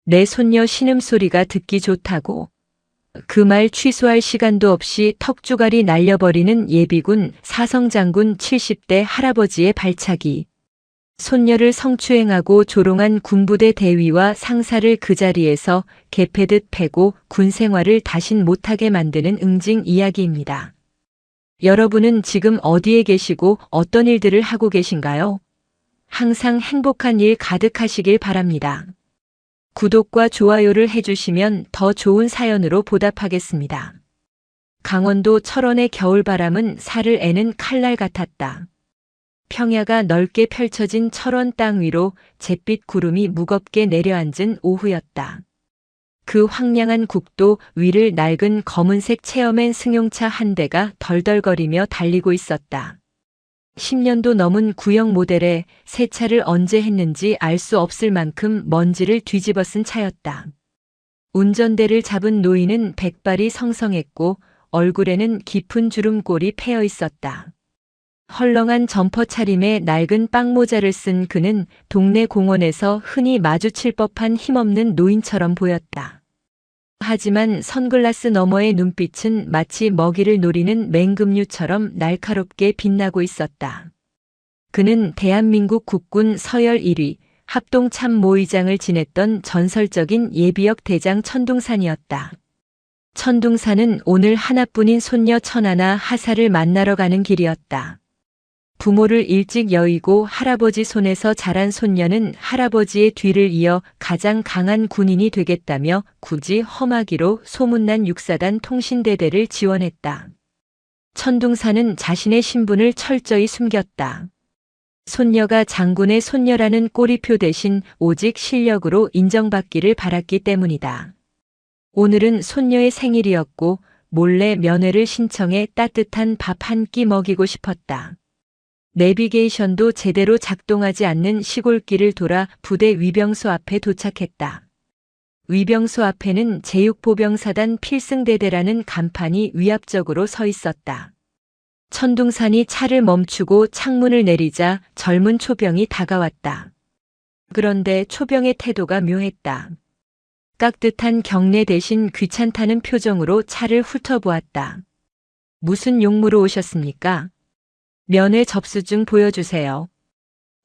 내 손녀 신음소리가 듣기 좋다고. 그 말 취소할 시간도 없이 턱주갈이 날려버리는 예비군 사성장군 70대 할아버지의 발차기. 손녀를 성추행하고 조롱한 군부대 대위와 상사를 그 자리에서 개패듯 패고 군 생활을 다신 못하게 만드는 응징 이야기입니다. 여러분은 지금 어디에 계시고 어떤 일들을 하고 계신가요? 항상 행복한 일 가득하시길 바랍니다. 구독과 좋아요를 해주시면 더 좋은 사연으로 보답하겠습니다. 강원도 철원의 겨울바람은 살을 애는 칼날 같았다. 평야가 넓게 펼쳐진 철원 땅 위로 잿빛 구름이 무겁게 내려앉은 오후였다. 그 황량한 국도 위를 낡은 검은색 체어맨 승용차 한 대가 덜덜거리며 달리고 있었다. 10년도 넘은 구형 모델에 세차를 언제 했는지 알 수 없을 만큼 먼지를 뒤집어 쓴 차였다. 운전대를 잡은 노인은 백발이 성성했고 얼굴에는 깊은 주름골이 패여 있었다. 헐렁한 점퍼 차림에 낡은 빵모자를 쓴 그는 동네 공원에서 흔히 마주칠 법한 힘없는 노인처럼 보였다. 하지만 선글라스 너머의 눈빛은 마치 먹이를 노리는 맹금류처럼 날카롭게 빛나고 있었다. 그는 대한민국 국군 서열 1위 합동참모의장을 지냈던 전설적인 예비역 대장 천둥산이었다. 천둥산은 오늘 하나뿐인 손녀 천하나 하사를 만나러 가는 길이었다. 부모를 일찍 여의고 할아버지 손에서 자란 손녀는 할아버지의 뒤를 이어 가장 강한 군인이 되겠다며 굳이 험하기로 소문난 육사단 통신대대를 지원했다. 천둥산은 자신의 신분을 철저히 숨겼다. 손녀가 장군의 손녀라는 꼬리표 대신 오직 실력으로 인정받기를 바랐기 때문이다. 오늘은 손녀의 생일이었고 몰래 면회를 신청해 따뜻한 밥 한 끼 먹이고 싶었다. 내비게이션도 제대로 작동하지 않는 시골길을 돌아 부대 위병소 앞에 도착했다. 위병소 앞에는 제6보병사단 필승대대라는 간판이 위압적으로 서 있었다. 천둥산이 차를 멈추고 창문을 내리자 젊은 초병이 다가왔다. 그런데 초병의 태도가 묘했다. 깍듯한 경례 대신 귀찮다는 표정으로 차를 훑어보았다. 무슨 용무로 오셨습니까? 면회 접수증 보여주세요.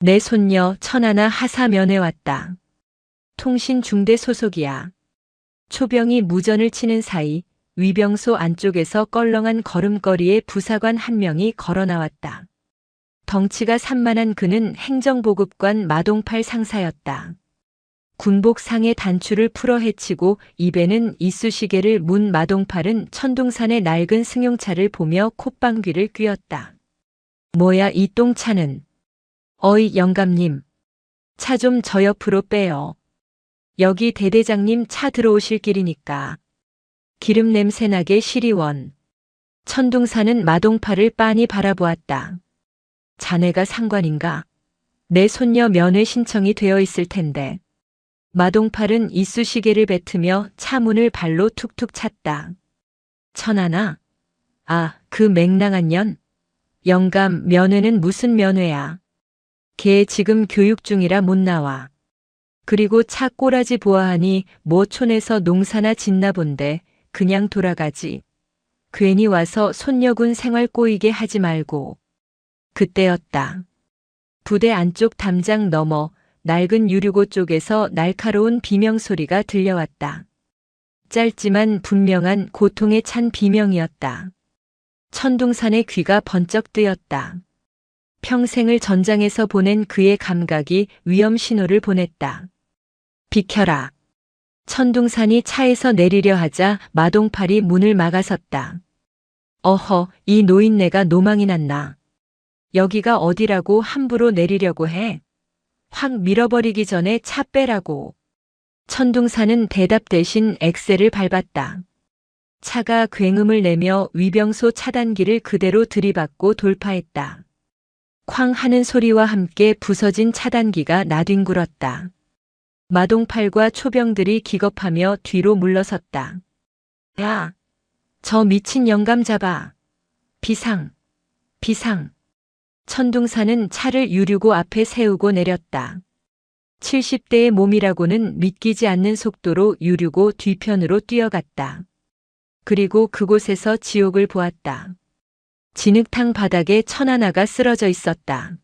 내 손녀 천하나 하사 면회 왔다. 통신중대 소속이야. 초병이 무전을 치는 사이 위병소 안쪽에서 껄렁한 걸음걸이에 부사관 한 명이 걸어 나왔다. 덩치가 산만한 그는 행정보급관 마동팔 상사였다. 군복 상의 단추를 풀어 헤치고 입에는 이쑤시개를 문 마동팔은 천둥산의 낡은 승용차를 보며 콧방귀를 뀌었다. 뭐야 이 똥차는. 어이 영감님. 차 좀 저 옆으로 빼요. 여기 대대장님 차 들어오실 길이니까. 기름 냄새나게 시리원. 천둥산은 마동팔을 빤히 바라보았다. 자네가 상관인가? 내 손녀 면회 신청이 되어 있을 텐데. 마동팔은 이쑤시개를 뱉으며 차 문을 발로 툭툭 찼다. 천하나? 아, 그 맹랑한 년? 영감, 면회는 무슨 면회야? 걔 지금 교육 중이라 못 나와. 그리고 차 꼬라지 보아하니 뭐 촌에서 농사나 짓나 본데 그냥 돌아가지. 괜히 와서 손녀군 생활 꼬이게 하지 말고. 그때였다. 부대 안쪽 담장 너머 낡은 유류고 쪽에서 날카로운 비명소리가 들려왔다. 짧지만 분명한 고통에 찬 비명이었다. 천둥산의 귀가 번쩍 뜨였다. 평생을 전장에서 보낸 그의 감각이 위험 신호를 보냈다. 비켜라. 천둥산이 차에서 내리려 하자 마동팔이 문을 막아섰다. 어허, 이 노인네가 노망이 났나. 여기가 어디라고 함부로 내리려고 해. 확 밀어버리기 전에 차 빼라고. 천둥산은 대답 대신 엑셀을 밟았다. 차가 굉음을 내며 위병소 차단기를 그대로 들이받고 돌파했다. 쾅 하는 소리와 함께 부서진 차단기가 나뒹굴었다. 마동팔과 초병들이 기겁하며 뒤로 물러섰다. 야, 저 미친 영감 잡아. 비상, 비상. 천둥산은 차를 유류고 앞에 세우고 내렸다. 70대의 몸이라고는 믿기지 않는 속도로 유류고 뒤편으로 뛰어갔다. 그리고 그곳에서 지옥을 보았다. 진흙탕 바닥에 천하나가 쓰러져 있었다.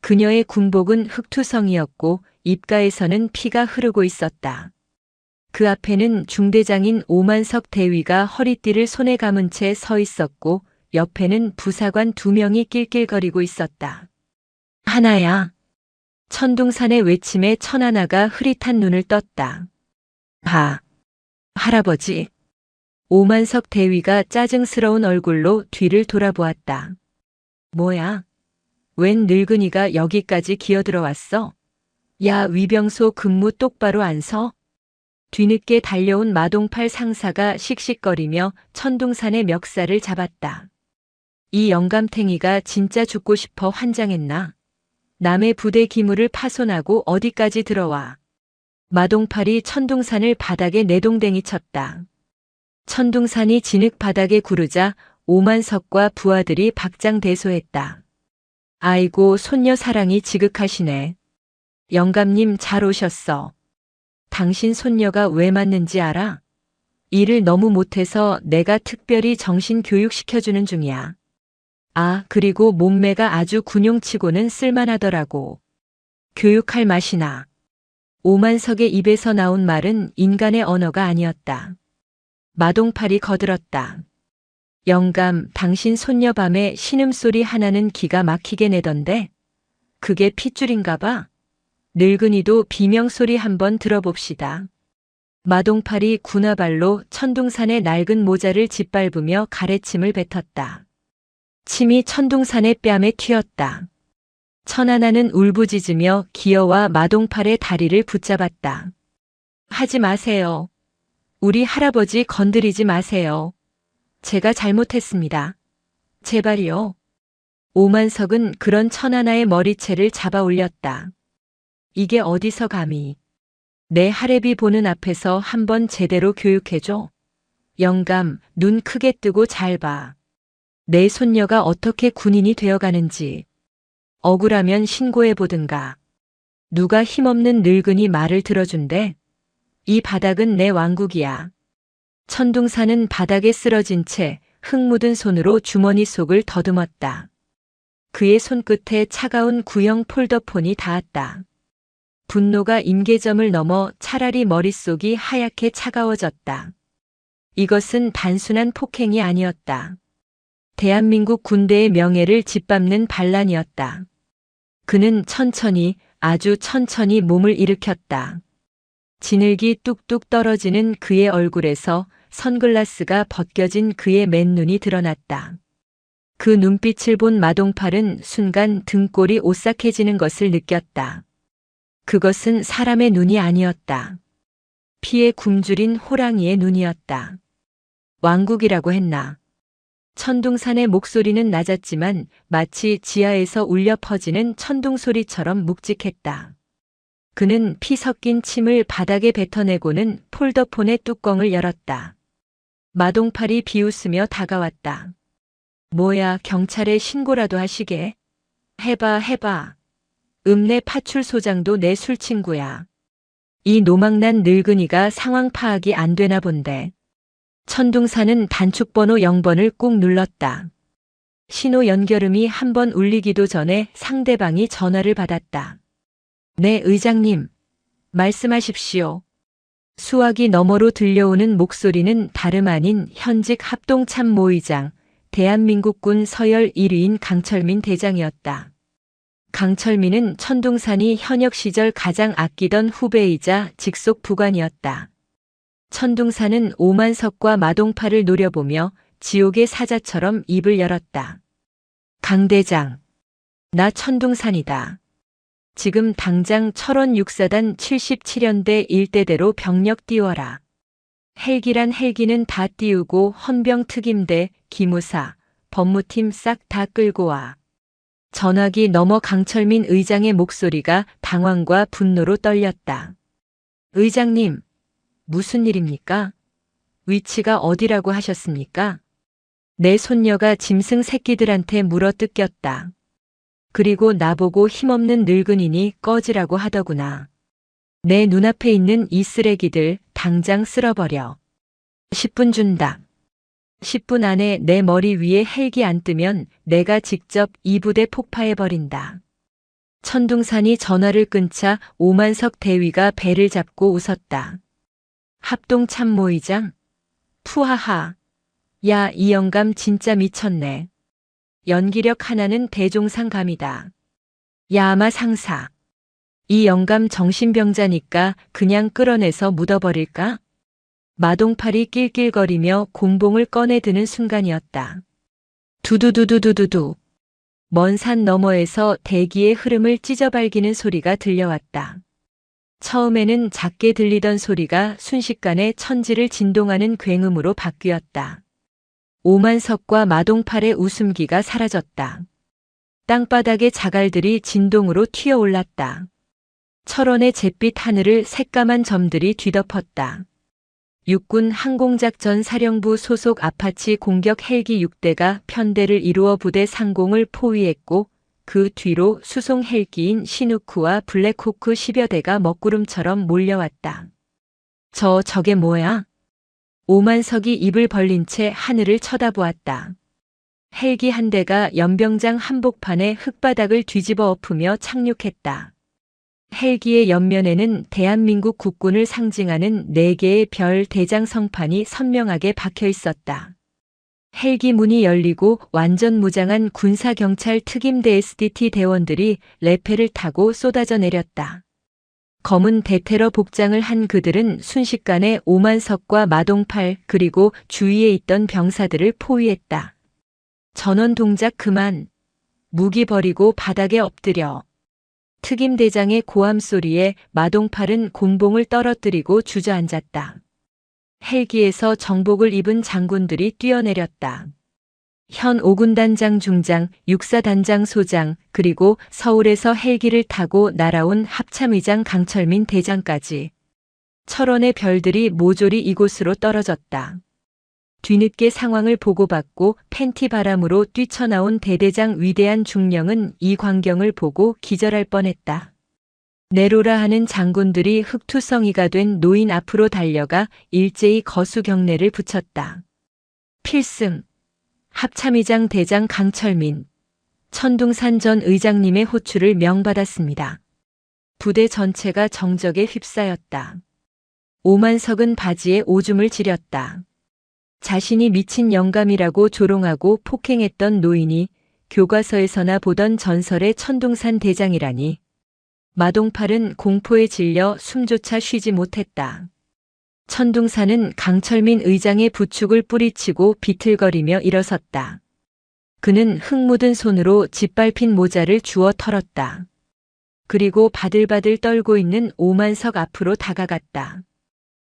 그녀의 군복은 흙투성이었고 입가에서는 피가 흐르고 있었다. 그 앞에는 중대장인 오만석 대위가 허리띠를 손에 감은 채 서 있었고 옆에는 부사관 2명이 낄낄거리고 있었다. 하나야. 천둥산의 외침에 천하나가 흐릿한 눈을 떴다. 할아버지. 오만석 대위가 짜증스러운 얼굴로 뒤를 돌아보았다. 뭐야? 웬 늙은이가 여기까지 기어들어왔어? 야, 위병소 근무 똑바로 안 서? 뒤늦게 달려온 마동팔 상사가 씩씩거리며 천둥산의 멱살을 잡았다. 이 영감탱이가 진짜 죽고 싶어 환장했나? 남의 부대 기물을 파손하고 어디까지 들어와? 마동팔이 천둥산을 바닥에 내동댕이 쳤다. 천둥산이 진흙 바닥에 구르자 오만석과 부하들이 박장대소했다. 아이고, 손녀 사랑이 지극하시네. 영감님 잘 오셨어. 당신 손녀가 왜 맞는지 알아? 일을 너무 못해서 내가 특별히 정신 교육시켜주는 중이야. 아, 그리고 몸매가 아주 군용치고는 쓸만하더라고. 교육할 맛이나. 오만석의 입에서 나온 말은 인간의 언어가 아니었다. 마동팔이 거들었다. 영감, 당신 손녀 밤에 신음소리 하나는 기가 막히게 내던데? 그게 핏줄인가 봐? 늙은이도 비명소리 한번 들어봅시다. 마동팔이 군화발로 천둥산의 낡은 모자를 짓밟으며 가래침을 뱉었다. 침이 천둥산의 뺨에 튀었다. 천하나는 울부짖으며 기어와 마동팔의 다리를 붙잡았다. 하지 마세요. 우리 할아버지 건드리지 마세요. 제가 잘못했습니다. 제발요. 오만석은 그런 천하나의 머리채를 잡아 올렸다. 이게 어디서 감히. 내 할애비 보는 앞에서 한번 제대로 교육해줘. 영감, 눈 크게 뜨고 잘 봐. 내 손녀가 어떻게 군인이 되어가는지. 억울하면 신고해보든가. 누가 힘없는 늙은이 말을 들어준대? 이 바닥은 내 왕국이야. 천둥산은 바닥에 쓰러진 채 흙 묻은 손으로 주머니 속을 더듬었다. 그의 손끝에 차가운 구형 폴더폰이 닿았다. 분노가 임계점을 넘어 차라리 머릿속이 하얗게 차가워졌다. 이것은 단순한 폭행이 아니었다. 대한민국 군대의 명예를 짓밟는 반란이었다. 그는 천천히, 아주 천천히 몸을 일으켰다. 진흙이 뚝뚝 떨어지는 그의 얼굴에서 선글라스가 벗겨진 그의 맨눈이 드러났다. 그 눈빛을 본 마동팔은 순간 등골이 오싹해지는 것을 느꼈다. 그것은 사람의 눈이 아니었다. 피에 굶주린 호랑이의 눈이었다. 왕국이라고 했나? 천둥산의 목소리는 낮았지만 마치 지하에서 울려 퍼지는 천둥 소리처럼 묵직했다. 그는 피 섞인 침을 바닥에 뱉어내고는 폴더폰의 뚜껑을 열었다. 마동팔이 비웃으며 다가왔다. 뭐야, 경찰에 신고라도 하시게? 해봐. 내 파출소장도 내 술친구야. 이 노망난 늙은이가 상황 파악이 안 되나 본데. 천둥산은 단축번호 0번을 꾹 눌렀다. 신호 연결음이 한 번 울리기도 전에 상대방이 전화를 받았다. 네, 의장님. 말씀하십시오. 수화기 너머로 들려오는 목소리는 다름 아닌 현직 합동참모의장, 대한민국군 서열 1위인 강철민 대장이었다. 강철민은 천둥산이 현역 시절 가장 아끼던 후배이자 직속 부관이었다. 천둥산은 오만석과 마동팔을 노려보며 지옥의 사자처럼 입을 열었다. 강 대장, 나 천둥산이다. 지금 당장 철원 육사단 77연대 일대대로 병력 띄워라. 헬기란 헬기는 다 띄우고 헌병특임대, 기무사, 법무팀 싹 다 끌고 와. 전화기 너머 강철민 의장의 목소리가 당황과 분노로 떨렸다. 의장님, 무슨 일입니까? 위치가 어디라고 하셨습니까? 내 손녀가 짐승 새끼들한테 물어뜯겼다. 그리고 나보고 힘없는 늙은이니 꺼지라고 하더구나. 내 눈앞에 있는 이 쓰레기들 당장 쓸어버려. 10분 준다. 10분 안에 내 머리 위에 헬기 안 뜨면 내가 직접 이 부대 폭파해버린다. 천둥산이 전화를 끊자 오만석 대위가 배를 잡고 웃었다. 합동참모의장? 푸하하. 야, 이 영감 진짜 미쳤네. 연기력 하나는 대종상감이다. 야마 상사. 이 영감 정신병자니까 그냥 끌어내서 묻어버릴까? 마동팔이 낄낄거리며 곤봉을 꺼내드는 순간이었다. 두두두두두두두. 먼 산 너머에서 대기의 흐름을 찢어발기는 소리가 들려왔다. 처음에는 작게 들리던 소리가 순식간에 천지를 진동하는 굉음으로 바뀌었다. 오만석과 마동팔의 웃음기가 사라졌다. 땅바닥의 자갈들이 진동으로 튀어올랐다. 철원의 잿빛 하늘을 새까만 점들이 뒤덮었다. 육군 항공작전 사령부 소속 아파치 공격 헬기 6대가 편대를 이루어 부대 상공을 포위했고 그 뒤로 수송 헬기인 시누크와 블랙호크 10여 대가 먹구름처럼 몰려왔다. 저게 뭐야? 오만석이 입을 벌린 채 하늘을 쳐다보았다. 헬기 한 대가 연병장 한복판에 흙바닥을 뒤집어 엎으며 착륙했다. 헬기의 옆면에는 대한민국 국군을 상징하는 4개의 별 대장 성판이 선명하게 박혀 있었다. 헬기 문이 열리고 완전 무장한 군사경찰 특임대 SDT 대원들이 레페를 타고 쏟아져 내렸다. 검은 대테러 복장을 한 그들은 순식간에 오만석과 마동팔 그리고 주위에 있던 병사들을 포위했다. 전원 동작 그만. 무기 버리고 바닥에 엎드려. 특임대장의 고함 소리에 마동팔은 곤봉을 떨어뜨리고 주저앉았다. 헬기에서 정복을 입은 장군들이 뛰어내렸다. 현 5군단장 중장, 육사단장 소장, 그리고 서울에서 헬기를 타고 날아온 합참의장 강철민 대장까지. 철원의 별들이 모조리 이곳으로 떨어졌다. 뒤늦게 상황을 보고받고 팬티 바람으로 뛰쳐나온 대대장 위대한 중령은 이 광경을 보고 기절할 뻔했다. 내로라 하는 장군들이 흑투성이가 된 노인 앞으로 달려가 일제히 거수 경례를 붙였다. 필승. 합참의장 대장 강철민. 천둥산 전 의장님의 호출을 명받았습니다. 부대 전체가 정적에 휩싸였다. 오만석은 바지에 오줌을 지렸다. 자신이 미친 영감이라고 조롱하고 폭행했던 노인이 교과서에서나 보던 전설의 천둥산 대장이라니. 마동팔은 공포에 질려 숨조차 쉬지 못했다. 천둥산은 강철민 의장의 부축을 뿌리치고 비틀거리며 일어섰다. 그는 흙 묻은 손으로 짓밟힌 모자를 주워 털었다. 그리고 바들바들 떨고 있는 오만석 앞으로 다가갔다.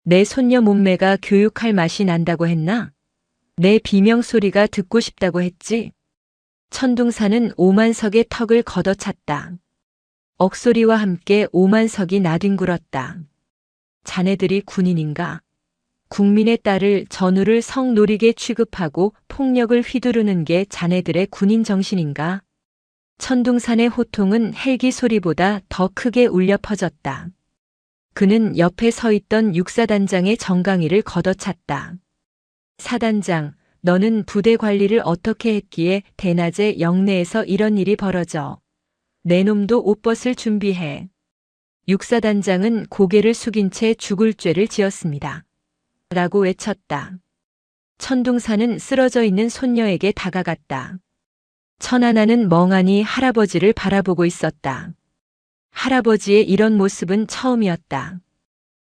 내 손녀 몸매가 교육할 맛이 난다고 했나? 내 비명소리가 듣고 싶다고 했지? 천둥산은 오만석의 턱을 걷어찼다. 억소리와 함께 오만석이 나뒹굴었다. 자네들이 군인인가? 국민의 딸을 전우를 성노리게 취급하고 폭력을 휘두르는 게 자네들의 군인 정신인가? 천둥산의 호통은 헬기 소리보다 더 크게 울려 퍼졌다. 그는 옆에 서 있던 육사단장의 정강이를 걷어찼다. 사단장, 너는 부대 관리를 어떻게 했기에 대낮에 영내에서 이런 일이 벌어져. 내 놈도 옷 벗을 준비해. 육사단장은 고개를 숙인 채 죽을 죄를 지었습니다. 라고 외쳤다. 천둥산은 쓰러져 있는 손녀에게 다가갔다. 천하나는 멍하니 할아버지를 바라보고 있었다. 할아버지의 이런 모습은 처음이었다.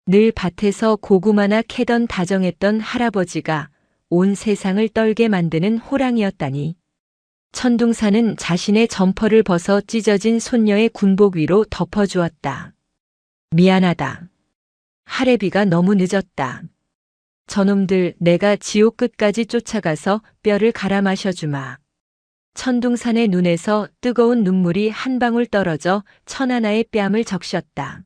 늘 밭에서 고구마나 캐던 다정했던 할아버지가 온 세상을 떨게 만드는 호랑이였다니. 천둥산은 자신의 점퍼를 벗어 찢어진 손녀의 군복 위로 덮어주었다. 미안하다. 할애비가 너무 늦었다. 저놈들 내가 지옥 끝까지 쫓아가서 뼈를 갈아 마셔주마. 천둥산의 눈에서 뜨거운 눈물이 한 방울 떨어져 천하나의 뺨을 적셨다.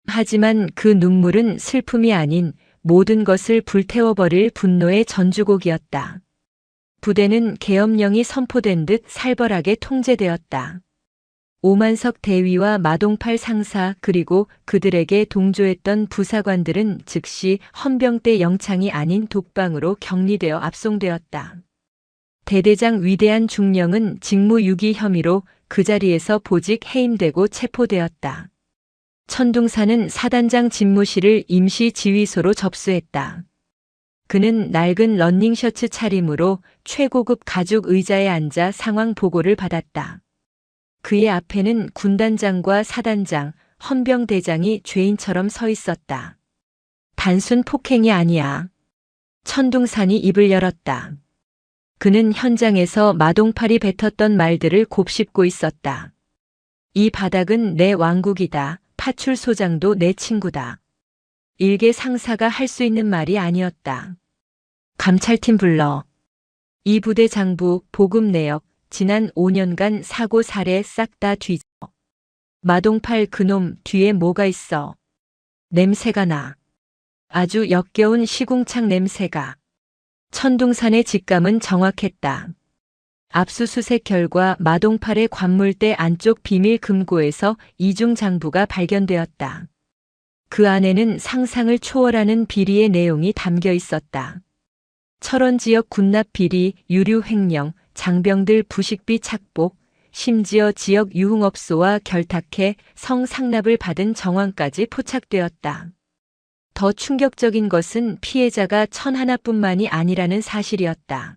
하지만 그 눈물은 슬픔이 아닌 모든 것을 불태워버릴 분노의 전주곡이었다. 부대는 계엄령이 선포된 듯 살벌하게 통제되었다. 오만석 대위와 마동팔 상사 그리고 그들에게 동조했던 부사관들은 즉시 헌병대 영창이 아닌 독방으로 격리되어 압송되었다. 대대장 위대한 중령은 직무유기 혐의로 그 자리에서 보직 해임되고 체포되었다. 천둥사는 사단장 집무실을 임시 지휘소로 접수했다. 그는 낡은 러닝셔츠 차림으로 최고급 가죽 의자에 앉아 상황 보고를 받았다. 그의 앞에는 군단장과 사단장, 헌병대장이 죄인처럼 서 있었다. 단순 폭행이 아니야. 천둥산이 입을 열었다. 그는 현장에서 마동팔이 뱉었던 말들을 곱씹고 있었다. 이 바닥은 내 왕국이다. 파출소장도 내 친구다. 일개 상사가 할 수 있는 말이 아니었다. 감찰팀 불러. 이 부대 장부, 보급 내역, 지난 5년간 사고 사례 싹 다 뒤져. 마동팔 그놈 뒤에 뭐가 있어. 냄새가 나. 아주 역겨운 시궁창 냄새가. 천둥산의 직감은 정확했다. 압수수색 결과 마동팔의 관물대 안쪽 비밀 금고에서 이중 장부가 발견되었다. 그 안에는 상상을 초월하는 비리의 내용이 담겨 있었다. 철원 지역 군납 비리, 유류 횡령, 장병들 부식비 착복, 심지어 지역 유흥업소와 결탁해 성상납을 받은 정황까지 포착되었다. 더 충격적인 것은 피해자가 1001뿐만이 아니라는 사실이었다.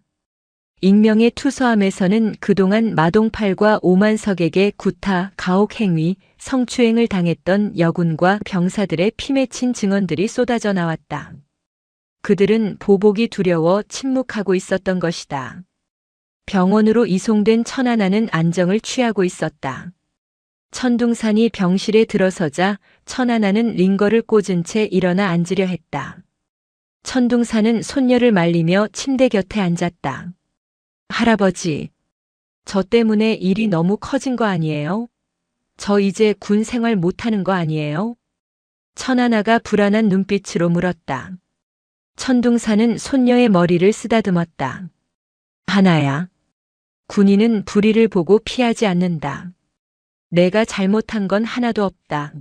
익명의 투서함에서는 그동안 마동팔과 오만석에게 구타, 가혹 행위, 성추행을 당했던 여군과 병사들의 피 맺힌 증언들이 쏟아져 나왔다. 그들은 보복이 두려워 침묵하고 있었던 것이다. 병원으로 이송된 천하나는 안정을 취하고 있었다. 천둥산이 병실에 들어서자 천하나는 링거를 꽂은 채 일어나 앉으려 했다. 천둥산은 손녀를 말리며 침대 곁에 앉았다. 할아버지, 저 때문에 일이 너무 커진 거 아니에요? 저 이제 군 생활 못하는 거 아니에요? 천하나가 불안한 눈빛으로 물었다. 천둥산은 손녀의 머리를 쓰다듬었다. 하나야, 군인은 불의를 보고 피하지 않는다. 내가 잘못한 건 하나도 없다.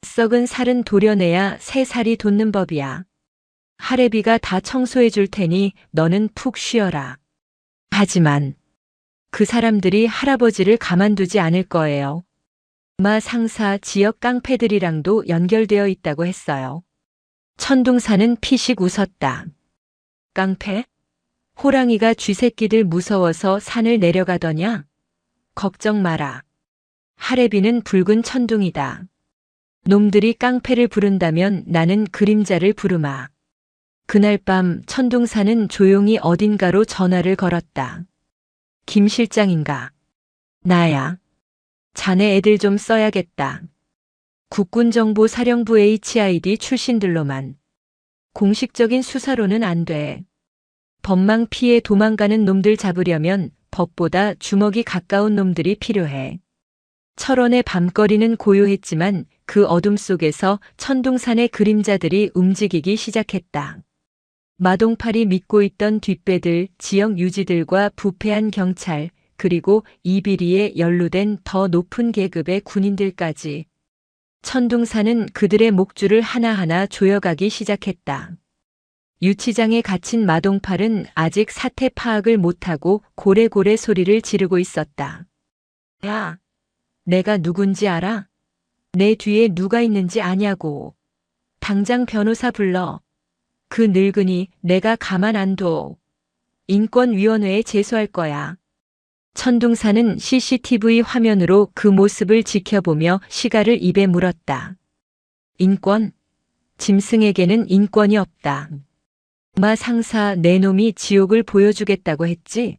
썩은 살은 도려내야 새 살이 돋는 법이야. 할애비가 다 청소해 줄 테니 너는 푹 쉬어라. 하지만 그 사람들이 할아버지를 가만두지 않을 거예요. 마 상사 지역 깡패들이랑도 연결되어 있다고 했어요. 천둥산은 피식 웃었다. 깡패? 호랑이가 쥐새끼들 무서워서 산을 내려가더냐? 걱정 마라. 할애비는 붉은 천둥이다. 놈들이 깡패를 부른다면 나는 그림자를 부르마. 그날 밤 천둥산은 조용히 어딘가로 전화를 걸었다. 김 실장인가? 나야. 자네 애들 좀 써야겠다. 국군정보사령부 HID 출신들로만. 공식적인 수사로는 안 돼. 법망 피해 도망가는 놈들 잡으려면 법보다 주먹이 가까운 놈들이 필요해. 철원의 밤거리는 고요했지만 그 어둠 속에서 천둥산의 그림자들이 움직이기 시작했다. 마동팔이 믿고 있던 뒷배들, 지역 유지들과 부패한 경찰, 그리고 이 비리에 연루된 더 높은 계급의 군인들까지. 천둥산은 그들의 목줄을 하나하나 조여가기 시작했다. 유치장에 갇힌 마동팔은 아직 사태 파악을 못하고 고래고래 소리를 지르고 있었다. 야, 내가 누군지 알아? 내 뒤에 누가 있는지 아냐고. 당장 변호사 불러. 그 늙은이 내가 가만 안 둬. 인권위원회에 제소할 거야. 천둥산은 CCTV 화면으로 그 모습을 지켜보며 시가를 입에 물었다. 인권? 짐승에게는 인권이 없다. 마 상사 내 놈이 지옥을 보여주겠다고 했지?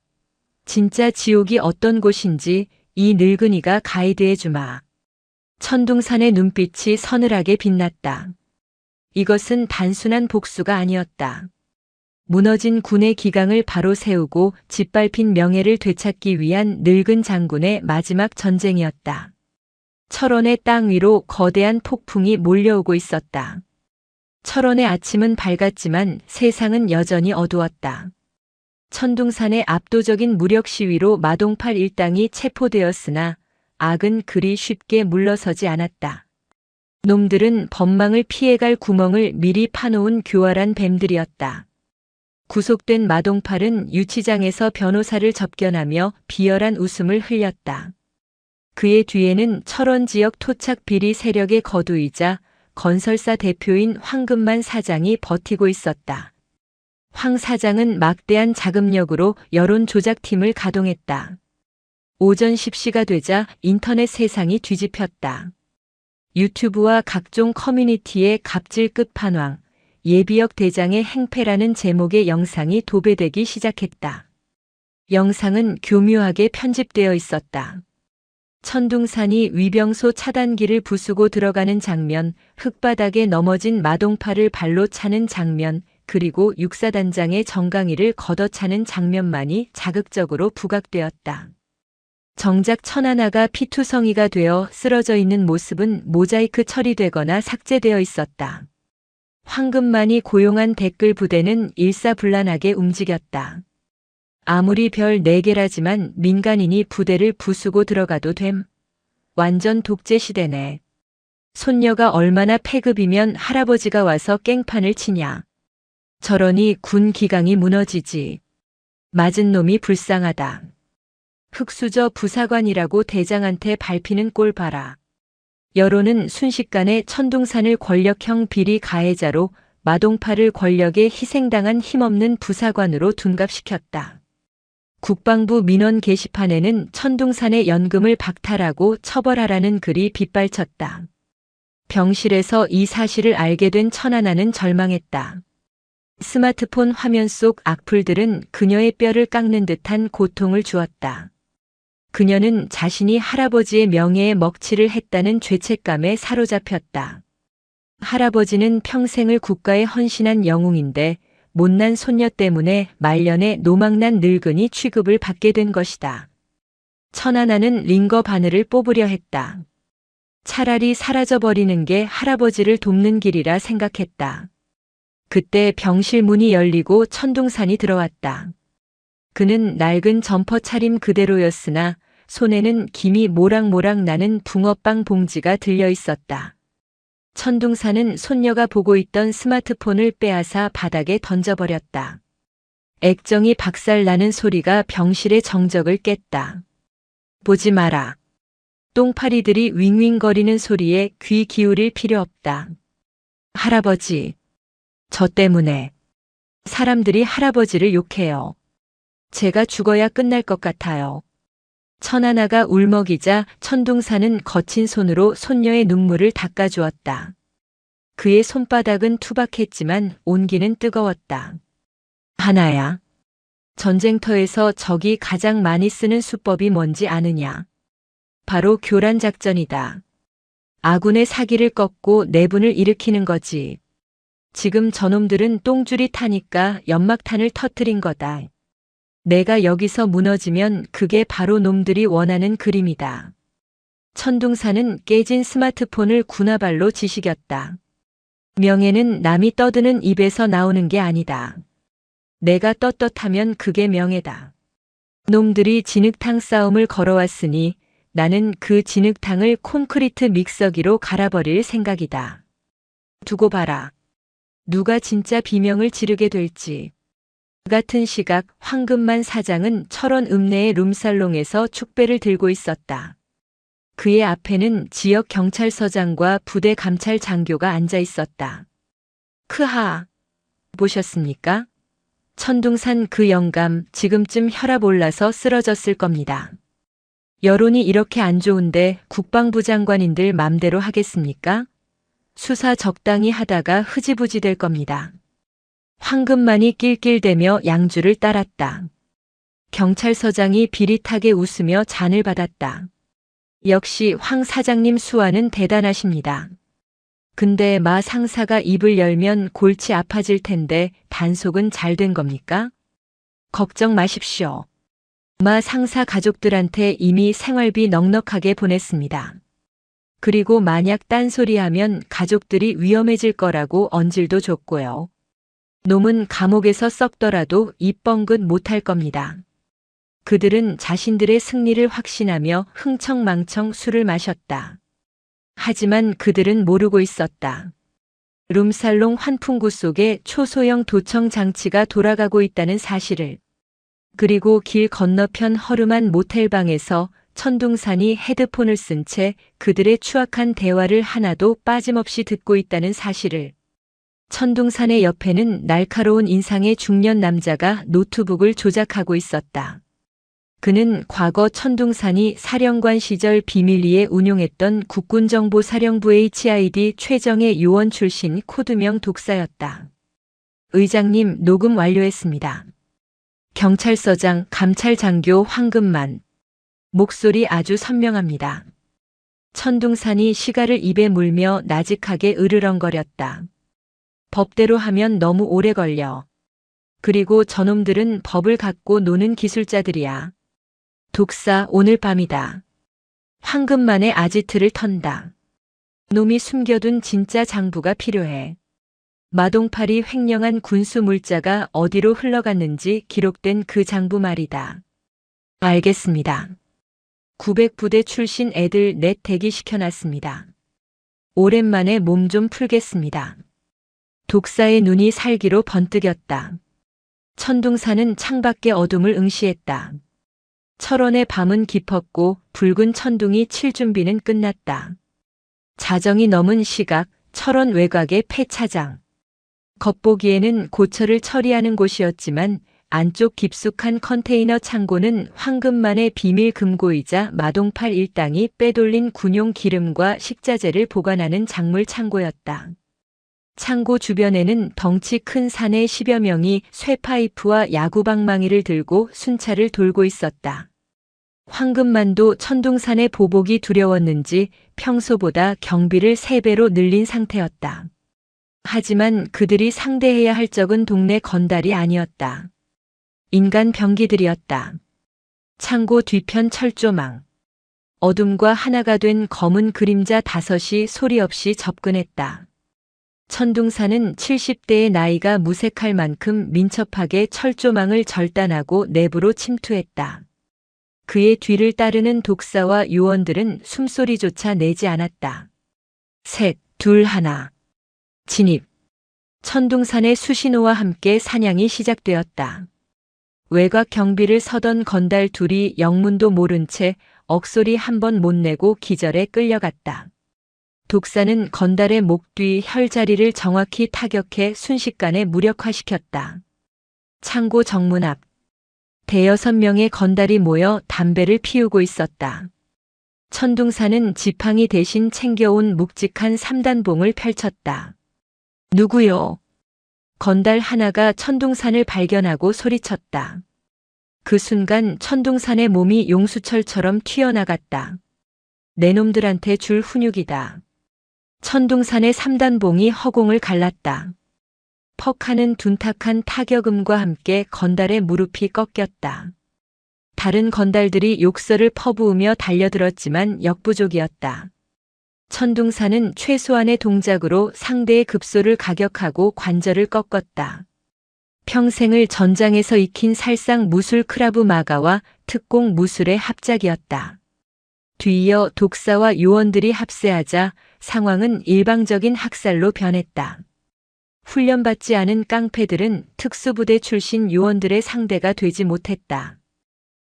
진짜 지옥이 어떤 곳인지 이 늙은이가 가이드해주마. 천둥산의 눈빛이 서늘하게 빛났다. 이것은 단순한 복수가 아니었다. 무너진 군의 기강을 바로 세우고 짓밟힌 명예를 되찾기 위한 늙은 장군의 마지막 전쟁이었다. 철원의 땅 위로 거대한 폭풍이 몰려오고 있었다. 철원의 아침은 밝았지만 세상은 여전히 어두웠다. 천둥산의 압도적인 무력 시위로 마동팔 일당이 체포되었으나 악은 그리 쉽게 물러서지 않았다. 놈들은 법망을 피해갈 구멍을 미리 파놓은 교활한 뱀들이었다. 구속된 마동팔은 유치장에서 변호사를 접견하며 비열한 웃음을 흘렸다. 그의 뒤에는 철원 지역 토착 비리 세력의 거두이자 건설사 대표인 황금만 사장이 버티고 있었다. 황 사장은 막대한 자금력으로 여론 조작팀을 가동했다. 오전 10시가 되자 인터넷 세상이 뒤집혔다. 유튜브와 각종 커뮤니티의 갑질 끝판왕, 예비역 대장의 행패라는 제목의 영상이 도배되기 시작했다. 영상은 교묘하게 편집되어 있었다. 천둥산이 위병소 차단기를 부수고 들어가는 장면, 흙바닥에 넘어진 마동팔을 발로 차는 장면, 그리고 육사단장의 정강이를 걷어차는 장면만이 자극적으로 부각되었다. 정작 천하나가 피투성이가 되어 쓰러져 있는 모습은 모자이크 처리되거나 삭제되어 있었다. 황금만이 고용한 댓글 부대는 일사불란하게 움직였다. 아무리 별 4개라지만 민간인이 부대를 부수고 들어가도 됨. 완전 독재 시대네. 손녀가 얼마나 패급이면 할아버지가 와서 깽판을 치냐. 저러니 군 기강이 무너지지. 맞은 놈이 불쌍하다. 흑수저 부사관이라고 대장한테 밟히는 꼴 봐라. 여론은 순식간에 천둥산을 권력형 비리 가해자로 마동팔을 권력에 희생당한 힘없는 부사관으로 둔갑시켰다. 국방부 민원 게시판에는 천둥산의 연금을 박탈하고 처벌하라는 글이 빗발쳤다. 병실에서 이 사실을 알게 된 천하나는 절망했다. 스마트폰 화면 속 악플들은 그녀의 뼈를 깎는 듯한 고통을 주었다. 그녀는 자신이 할아버지의 명예에 먹칠을 했다는 죄책감에 사로잡혔다. 할아버지는 평생을 국가에 헌신한 영웅인데 못난 손녀 때문에 말년에 노망난 늙은이 취급을 받게 된 것이다. 천하나는 링거 바늘을 뽑으려 했다. 차라리 사라져버리는 게 할아버지를 돕는 길이라 생각했다. 그때 병실 문이 열리고 천둥산이 들어왔다. 그는 낡은 점퍼 차림 그대로였으나 손에는 김이 모락모락 나는 붕어빵 봉지가 들려 있었다. 천둥산은 손녀가 보고 있던 스마트폰을 빼앗아 바닥에 던져버렸다. 액정이 박살나는 소리가 병실의 정적을 깼다. 보지 마라. 똥파리들이 윙윙거리는 소리에 귀 기울일 필요 없다. 할아버지. 저 때문에. 사람들이 할아버지를 욕해요. 제가 죽어야 끝날 것 같아요. 천하나가 울먹이자 천둥산은 거친 손으로 손녀의 눈물을 닦아주었다. 그의 손바닥은 투박했지만 온기는 뜨거웠다. 하나야. 전쟁터에서 적이 가장 많이 쓰는 수법이 뭔지 아느냐? 바로 교란 작전이다. 아군의 사기를 꺾고 내분을 일으키는 거지. 지금 저놈들은 똥줄이 타니까 연막탄을 터뜨린 거다. 내가 여기서 무너지면 그게 바로 놈들이 원하는 그림이다. 천둥산은 깨진 스마트폰을 군화발로 지시겼다. 명예는 남이 떠드는 입에서 나오는 게 아니다. 내가 떳떳하면 그게 명예다. 놈들이 진흙탕 싸움을 걸어왔으니 나는 그 진흙탕을 콘크리트 믹서기로 갈아버릴 생각이다. 두고 봐라. 누가 진짜 비명을 지르게 될지. 같은 시각 황금만 사장은 철원 읍내의 룸살롱에서 축배를 들고 있었다. 그의 앞에는 지역 경찰서장과 부대 감찰 장교가 앉아 있었다. 크하. 보셨습니까? 천둥산 그 영감 지금쯤 혈압 올라서 쓰러졌을 겁니다. 여론이 이렇게 안 좋은데 국방부 장관인들 맘대로 하겠습니까? 수사 적당히 하다가 흐지부지 될 겁니다. 황금만이 낄낄대며 양주를 따랐다. 경찰서장이 비릿하게 웃으며 잔을 받았다. 역시 황 사장님 수완은 대단하십니다. 근데 마 상사가 입을 열면 골치 아파질 텐데 단속은 잘 된 겁니까? 걱정 마십시오. 마 상사 가족들한테 이미 생활비 넉넉하게 보냈습니다. 그리고 만약 딴소리하면 가족들이 위험해질 거라고 언질도 줬고요. 놈은 감옥에서 썩더라도 입 뻥긋 못할 겁니다. 그들은 자신들의 승리를 확신하며 흥청망청 술을 마셨다. 하지만 그들은 모르고 있었다. 룸살롱 환풍구 속에 초소형 도청 장치가 돌아가고 있다는 사실을. 그리고 길 건너편 허름한 모텔방에서 천둥산이 헤드폰을 쓴 채 그들의 추악한 대화를 하나도 빠짐없이 듣고 있다는 사실을. 천둥산의 옆에는 날카로운 인상의 중년 남자가 노트북을 조작하고 있었다. 그는 과거 천둥산이 사령관 시절 비밀리에 운용했던 국군정보사령부 HID 최정예 요원 출신 코드명 독사였다. 의장님, 녹음 완료했습니다. 경찰서장 감찰장교 황금만. 목소리 아주 선명합니다. 천둥산이 시가를 입에 물며 나직하게 으르렁거렸다. 법대로 하면 너무 오래 걸려. 그리고 저놈들은 법을 갖고 노는 기술자들이야. 독사, 오늘 밤이다. 황금만의 아지트를 턴다. 놈이 숨겨둔 진짜 장부가 필요해. 마동팔이 횡령한 군수 물자가 어디로 흘러갔는지 기록된 그 장부 말이다. 알겠습니다. 900부대 출신 애들 넷 대기시켜놨습니다. 오랜만에 몸 좀 풀겠습니다. 독사의 눈이 살기로 번뜩였다. 천둥산은 창밖의 어둠을 응시했다. 철원의 밤은 깊었고 붉은 천둥이 칠 준비는 끝났다. 자정이 넘은 시각, 철원 외곽의 폐차장. 겉보기에는 고철을 처리하는 곳이었지만 안쪽 깊숙한 컨테이너 창고는 황금만의 비밀 금고이자 마동팔 일당이 빼돌린 군용 기름과 식자재를 보관하는 작물 창고였다. 창고 주변에는 덩치 큰 사내 10여 명이 쇠파이프와 야구방망이를 들고 순찰을 돌고 있었다. 황금만도 천둥산의 보복이 두려웠는지 평소보다 경비를 3배로 늘린 상태였다. 하지만 그들이 상대해야 할 적은 동네 건달이 아니었다. 인간 병기들이었다. 창고 뒤편 철조망. 어둠과 하나가 된 검은 그림자 5이 소리 없이 접근했다. 천둥산은 70대의 나이가 무색할 만큼 민첩하게 철조망을 절단하고 내부로 침투했다. 그의 뒤를 따르는 독사와 요원들은 숨소리조차 내지 않았다. 셋, 둘, 하나. 진입. 천둥산의 수신호와 함께 사냥이 시작되었다. 외곽 경비를 서던 건달 둘이 영문도 모른 채 억소리 한 번 못 내고 기절에 끌려갔다. 독사는 건달의 목 뒤 혈자리를 정확히 타격해 순식간에 무력화시켰다. 창고 정문 앞. 5~6명의 건달이 모여 담배를 피우고 있었다. 천둥산은 지팡이 대신 챙겨온 묵직한 3단봉을 펼쳤다. 누구요? 건달 하나가 천둥산을 발견하고 소리쳤다. 그 순간 천둥산의 몸이 용수철처럼 튀어나갔다. 내 놈들한테 줄 훈육이다. 천둥산의 3단봉이 허공을 갈랐다. 퍽 하는 둔탁한 타격음과 함께 건달의 무릎이 꺾였다. 다른 건달들이 욕설을 퍼부으며 달려들었지만 역부족이었다. 천둥산은 최소한의 동작으로 상대의 급소를 가격하고 관절을 꺾었다. 평생을 전장에서 익힌 살상 무술 크라브 마가와 특공 무술의 합작이었다. 뒤이어 독사와 요원들이 합세하자 상황은 일방적인 학살로 변했다. 훈련받지 않은 깡패들은 특수부대 출신 요원들의 상대가 되지 못했다.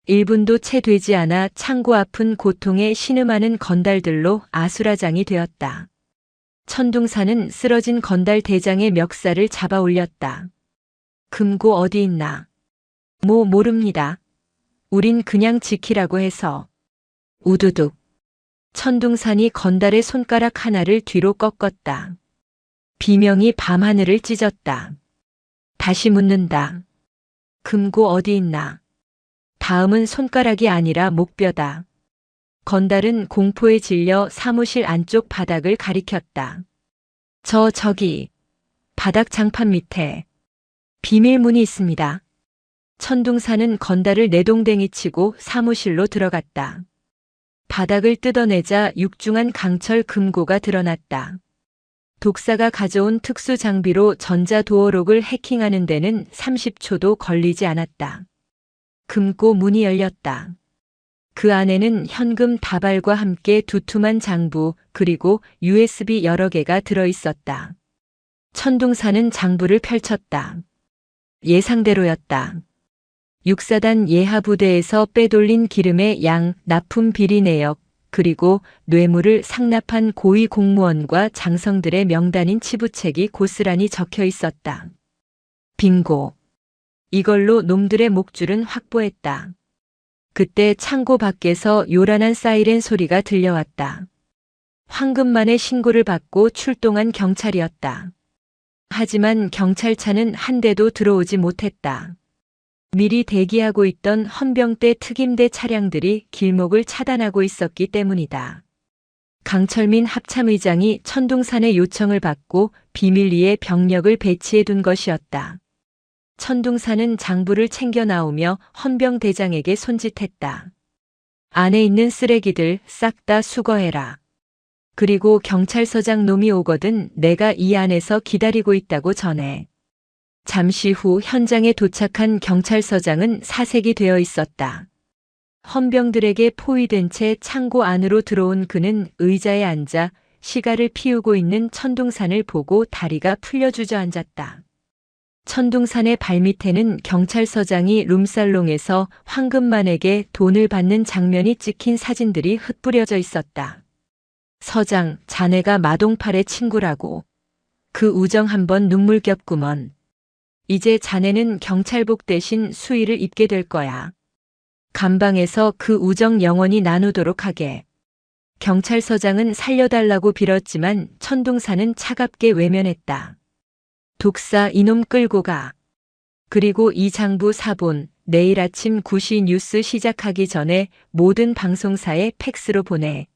1분도 채 되지 않아 창고 앞은 고통에 신음하는 건달들로 아수라장이 되었다. 천둥산은 쓰러진 건달 대장의 멱살을 잡아 올렸다. 금고 어디 있나? 모릅니다. 우린 그냥 지키라고 해서. 우두둑. 천둥산이 건달의 손가락 하나를 뒤로 꺾었다. 비명이 밤하늘을 찢었다. 다시 묻는다. 금고 어디 있나? 다음은 손가락이 아니라 목뼈다. 건달은 공포에 질려 사무실 안쪽 바닥을 가리켰다. 저기, 바닥 장판 밑에 비밀문이 있습니다. 천둥산은 건달을 내동댕이 치고 사무실로 들어갔다. 바닥을 뜯어내자 육중한 강철 금고가 드러났다. 독사가 가져온 특수 장비로 전자도어록을 해킹하는 데는 30초도 걸리지 않았다. 금고 문이 열렸다. 그 안에는 현금 다발과 함께 두툼한 장부 그리고 USB 여러 개가 들어있었다. 천둥사는 장부를 펼쳤다. 예상대로였다. 육사단 예하부대에서 빼돌린 기름의 양, 납품 비리 내역, 그리고 뇌물을 상납한 고위 공무원과 장성들의 명단인 치부책이 고스란히 적혀 있었다. 빙고. 이걸로 놈들의 목줄은 확보했다. 그때 창고 밖에서 요란한 사이렌 소리가 들려왔다. 황금만의 신고를 받고 출동한 경찰이었다. 하지만 경찰차는 한 대도 들어오지 못했다. 미리 대기하고 있던 헌병대 특임대 차량들이 길목을 차단하고 있었기 때문이다. 강철민 합참의장이 천둥산의 요청을 받고 비밀리에 병력을 배치해둔 것이었다. 천둥산은 장부를 챙겨 나오며 헌병대장에게 손짓했다. 안에 있는 쓰레기들 싹 다 수거해라. 그리고 경찰서장 놈이 오거든 내가 이 안에서 기다리고 있다고 전해. 잠시 후 현장에 도착한 경찰서장은 사색이 되어 있었다. 헌병들에게 포위된 채 창고 안으로 들어온 그는 의자에 앉아 시가를 피우고 있는 천둥산을 보고 다리가 풀려 주저앉았다. 천둥산의 발밑에는 경찰서장이 룸살롱에서 황금만에게 돈을 받는 장면이 찍힌 사진들이 흩뿌려져 있었다. 서장, 자네가 마동팔의 친구라고. 그 우정 한번 눈물겹구먼. 이제 자네는 경찰복 대신 수의를 입게 될 거야. 감방에서 그 우정 영원히 나누도록 하게. 경찰서장은 살려달라고 빌었지만 천둥산은 차갑게 외면했다. 독사 이놈 끌고 가. 그리고 이 장부 사본 내일 아침 9시 뉴스 시작하기 전에 모든 방송사에 팩스로 보내.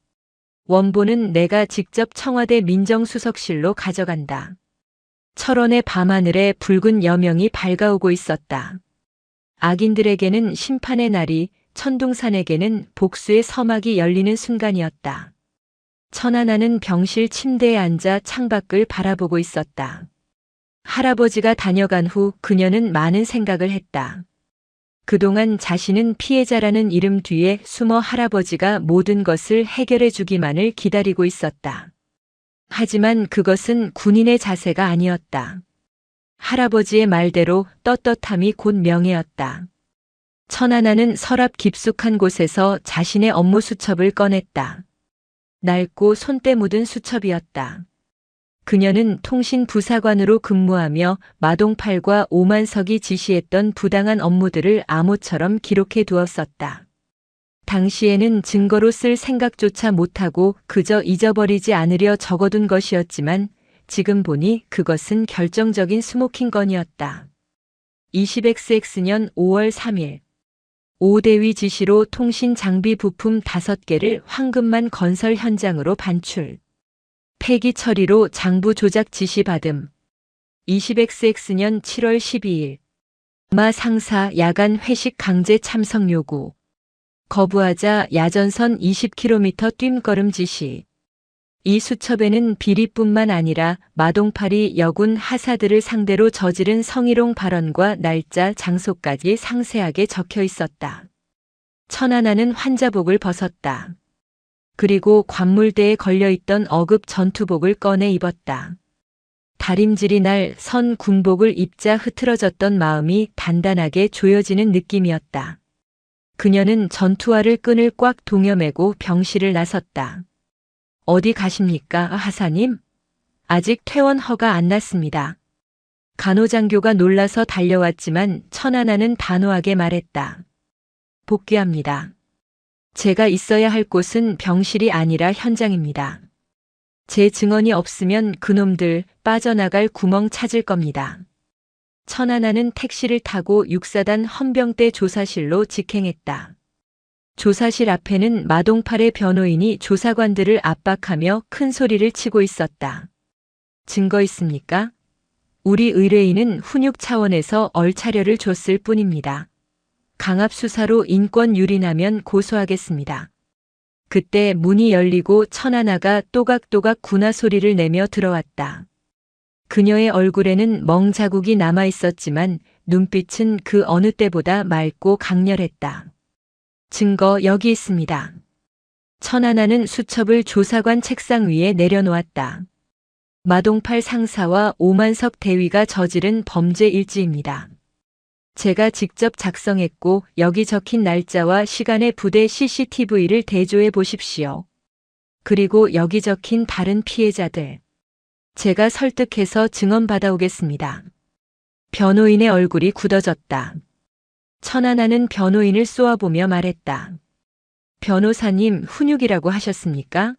원본은 내가 직접 청와대 민정수석실로 가져간다. 철원의 밤하늘에 붉은 여명이 밝아오고 있었다. 악인들에게는 심판의 날이, 천둥산에게는 복수의 서막이 열리는 순간이었다. 천하나는 병실 침대에 앉아 창밖을 바라보고 있었다. 할아버지가 다녀간 후 그녀는 많은 생각을 했다. 그동안 자신은 피해자라는 이름 뒤에 숨어 할아버지가 모든 것을 해결해 주기만을 기다리고 있었다. 하지만 그것은 군인의 자세가 아니었다. 할아버지의 말대로 떳떳함이 곧 명예였다. 천하나는 서랍 깊숙한 곳에서 자신의 업무 수첩을 꺼냈다. 낡고 손때 묻은 수첩이었다. 그녀는 통신부사관으로 근무하며 마동팔과 오만석이 지시했던 부당한 업무들을 암호처럼 기록해 두었었다. 당시에는 증거로 쓸 생각조차 못하고 그저 잊어버리지 않으려 적어둔 것이었지만 지금 보니 그것은 결정적인 스모킹건이었다. 20XX 년 5월 3일. 오대위 지시로 통신 장비 부품 5개를 황금만 건설 현장으로 반출. 폐기 처리로 장부 조작 지시 받음. 20XX 년 7월 12일. 마 상사 야간 회식 강제 참석 요구. 거부하자 야전선 20km 뜀걸음 지시. 이 수첩에는 비리뿐만 아니라 마동팔이 여군 하사들을 상대로 저지른 성희롱 발언과 날짜, 장소까지 상세하게 적혀 있었다. 천하나는 환자복을 벗었다. 그리고 관물대에 걸려있던 어급 전투복을 꺼내 입었다. 다림질이 날 선 군복을 입자 흐트러졌던 마음이 단단하게 조여지는 느낌이었다. 그녀는 전투화를 끈을 꽉 동여매고 병실을 나섰다. 어디 가십니까, 하사님? 아직 퇴원 허가 안 났습니다. 간호장교가 놀라서 달려왔지만 천하나는 단호하게 말했다. 복귀합니다. 제가 있어야 할 곳은 병실이 아니라 현장입니다. 제 증언이 없으면 그놈들 빠져나갈 구멍 찾을 겁니다. 천하나는 택시를 타고 육사단 헌병대 조사실로 직행했다. 조사실 앞에는 마동팔의 변호인이 조사관들을 압박하며 큰 소리를 치고 있었다. 증거 있습니까? 우리 의뢰인은 훈육 차원에서 얼차려를 줬을 뿐입니다. 강압수사로 인권 유린하면 고소하겠습니다. 그때 문이 열리고 천하나가 또각또각 군화 소리를 내며 들어왔다. 그녀의 얼굴에는 멍 자국이 남아 있었지만 눈빛은 그 어느 때보다 맑고 강렬했다. 증거 여기 있습니다. 천하나는 수첩을 조사관 책상 위에 내려놓았다. 마동팔 상사와 오만석 대위가 저지른 범죄 일지입니다. 제가 직접 작성했고 여기 적힌 날짜와 시간의 부대 CCTV를 대조해 보십시오. 그리고 여기 적힌 다른 피해자들. 제가 설득해서 증언 받아오겠습니다. 변호인의 얼굴이 굳어졌다. 천하나는 변호인을 쏘아보며 말했다. 변호사님, 훈육이라고 하셨습니까?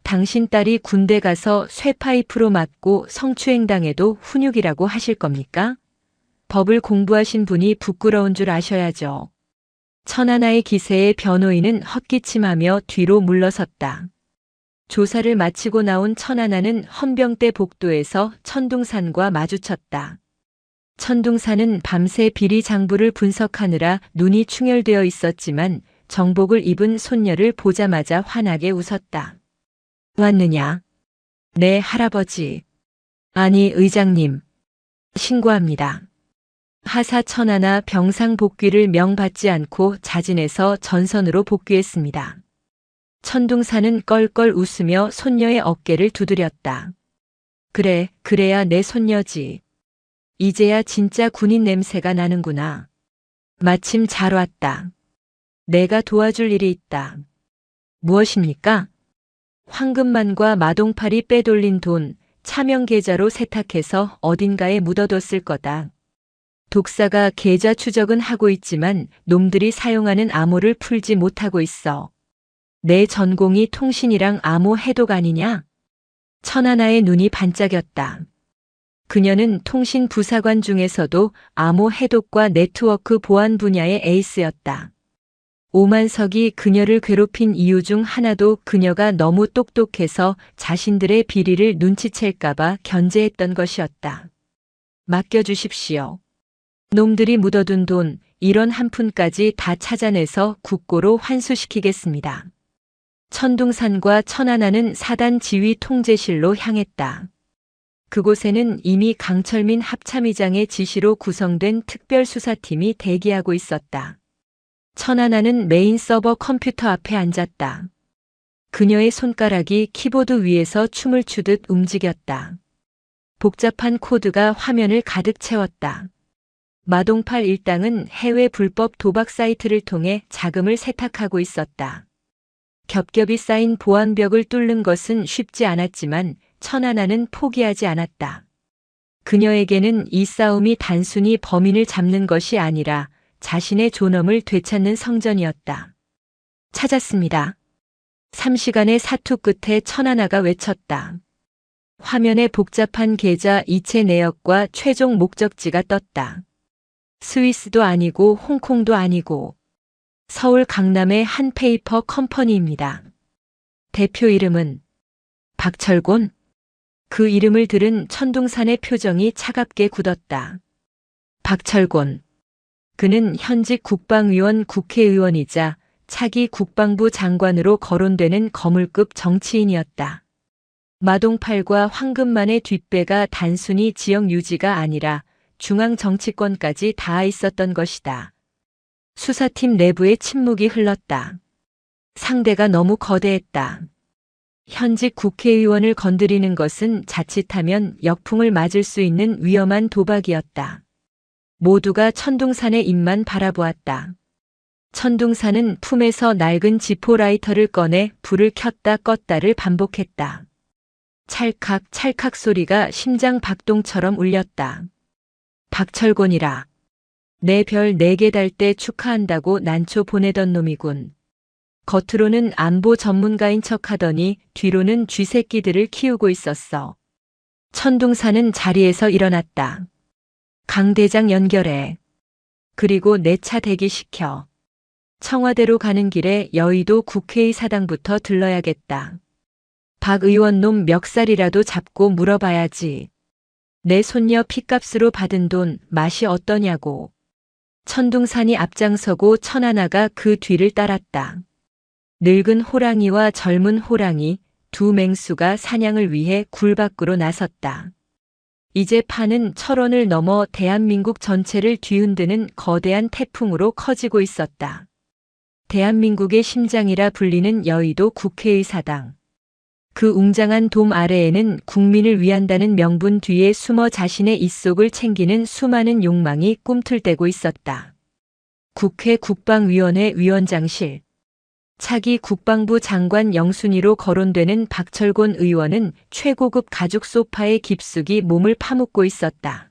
당신 딸이 군대 가서 쇠파이프로 맞고 성추행당해도 훈육이라고 하실 겁니까? 법을 공부하신 분이 부끄러운 줄 아셔야죠. 천하나의 기세에 변호인은 헛기침하며 뒤로 물러섰다. 조사를 마치고 나온 천하나는 헌병대 복도에서 천둥산과 마주쳤다. 천둥산은 밤새 비리 장부를 분석하느라 눈이 충혈되어 있었지만 정복을 입은 손녀를 보자마자 환하게 웃었다. 왔느냐? 네, 할아버지. 아니, 의장님. 신고합니다. 하사 천하나 병상 복귀를 명받지 않고 자진해서 전선으로 복귀했습니다. 천둥산은 껄껄 웃으며 손녀의 어깨를 두드렸다. 그래, 그래야 내 손녀지. 이제야 진짜 군인 냄새가 나는구나. 마침 잘 왔다. 내가 도와줄 일이 있다. 무엇입니까? 황금만과 마동팔이 빼돌린 돈, 차명 계좌로 세탁해서 어딘가에 묻어뒀을 거다. 독사가 계좌 추적은 하고 있지만 놈들이 사용하는 암호를 풀지 못하고 있어. 내 전공이 통신이랑 암호 해독 아니냐? 천하나의 눈이 반짝였다. 그녀는 통신 부사관 중에서도 암호 해독과 네트워크 보안 분야의 에이스였다. 오만석이 그녀를 괴롭힌 이유 중 하나도 그녀가 너무 똑똑해서 자신들의 비리를 눈치챌까봐 견제했던 것이었다. 맡겨주십시오. 놈들이 묻어둔 돈 1원 한 푼까지 다 찾아내서 국고로 환수시키겠습니다. 천둥산과 천하나는 사단 지휘 통제실로 향했다. 그곳에는 이미 강철민 합참의장의 지시로 구성된 특별수사팀이 대기하고 있었다. 천하나는 메인 서버 컴퓨터 앞에 앉았다. 그녀의 손가락이 키보드 위에서 춤을 추듯 움직였다. 복잡한 코드가 화면을 가득 채웠다. 마동팔 일당은 해외 불법 도박 사이트를 통해 자금을 세탁하고 있었다. 겹겹이 쌓인 보안벽을 뚫는 것은 쉽지 않았지만 천하나는 포기하지 않았다. 그녀에게는 이 싸움이 단순히 범인을 잡는 것이 아니라 자신의 존엄을 되찾는 성전이었다. 찾았습니다. 3시간의 사투 끝에 천하나가 외쳤다. 화면에 복잡한 계좌 이체 내역과 최종 목적지가 떴다. 스위스도 아니고 홍콩도 아니고 서울 강남의 한 페이퍼 컴퍼니입니다. 대표 이름은 박철곤? 그 이름을 들은 천둥산의 표정이 차갑게 굳었다. 박철곤. 그는 현직 국방위원 국회의원이자 차기 국방부 장관으로 거론되는 거물급 정치인이었다. 마동팔과 황금만의 뒷배가 단순히 지역 유지가 아니라 중앙 정치권까지 닿아 있었던 것이다. 수사팀 내부에 침묵이 흘렀다. 상대가 너무 거대했다. 현직 국회의원을 건드리는 것은 자칫하면 역풍을 맞을 수 있는 위험한 도박이었다. 모두가 천둥산의 입만 바라보았다. 천둥산은 품에서 낡은 지포 라이터를 꺼내 불을 켰다 껐다를 반복했다. 찰칵 찰칵 소리가 심장 박동처럼 울렸다. 박철곤이라. 내 별 4개 달 때 축하한다고 난초 보내던 놈이군. 겉으로는 안보 전문가인 척하더니 뒤로는 쥐새끼들을 키우고 있었어. 천둥산은 자리에서 일어났다. 강 대장 연결해. 그리고 내 차 대기시켜. 청와대로 가는 길에 여의도 국회의 사당부터 들러야겠다. 박 의원 놈 멱살이라도 잡고 물어봐야지. 내 손녀 핏값으로 받은 돈 맛이 어떠냐고. 천둥산이 앞장서고 천하나가 그 뒤를 따랐다. 늙은 호랑이와 젊은 호랑이 두 맹수가 사냥을 위해 굴 밖으로 나섰다. 이제 판은 철원을 넘어 대한민국 전체를 뒤흔드는 거대한 태풍으로 커지고 있었다. 대한민국의 심장이라 불리는 여의도 국회의사당. 그 웅장한 돔 아래에는 국민을 위한다는 명분 뒤에 숨어 자신의 입속을 챙기는 수많은 욕망이 꿈틀대고 있었다. 국회 국방위원회 위원장실. 차기 국방부 장관 영순위로 거론되는 박철곤 의원은 최고급 가죽 소파에 깊숙이 몸을 파묻고 있었다.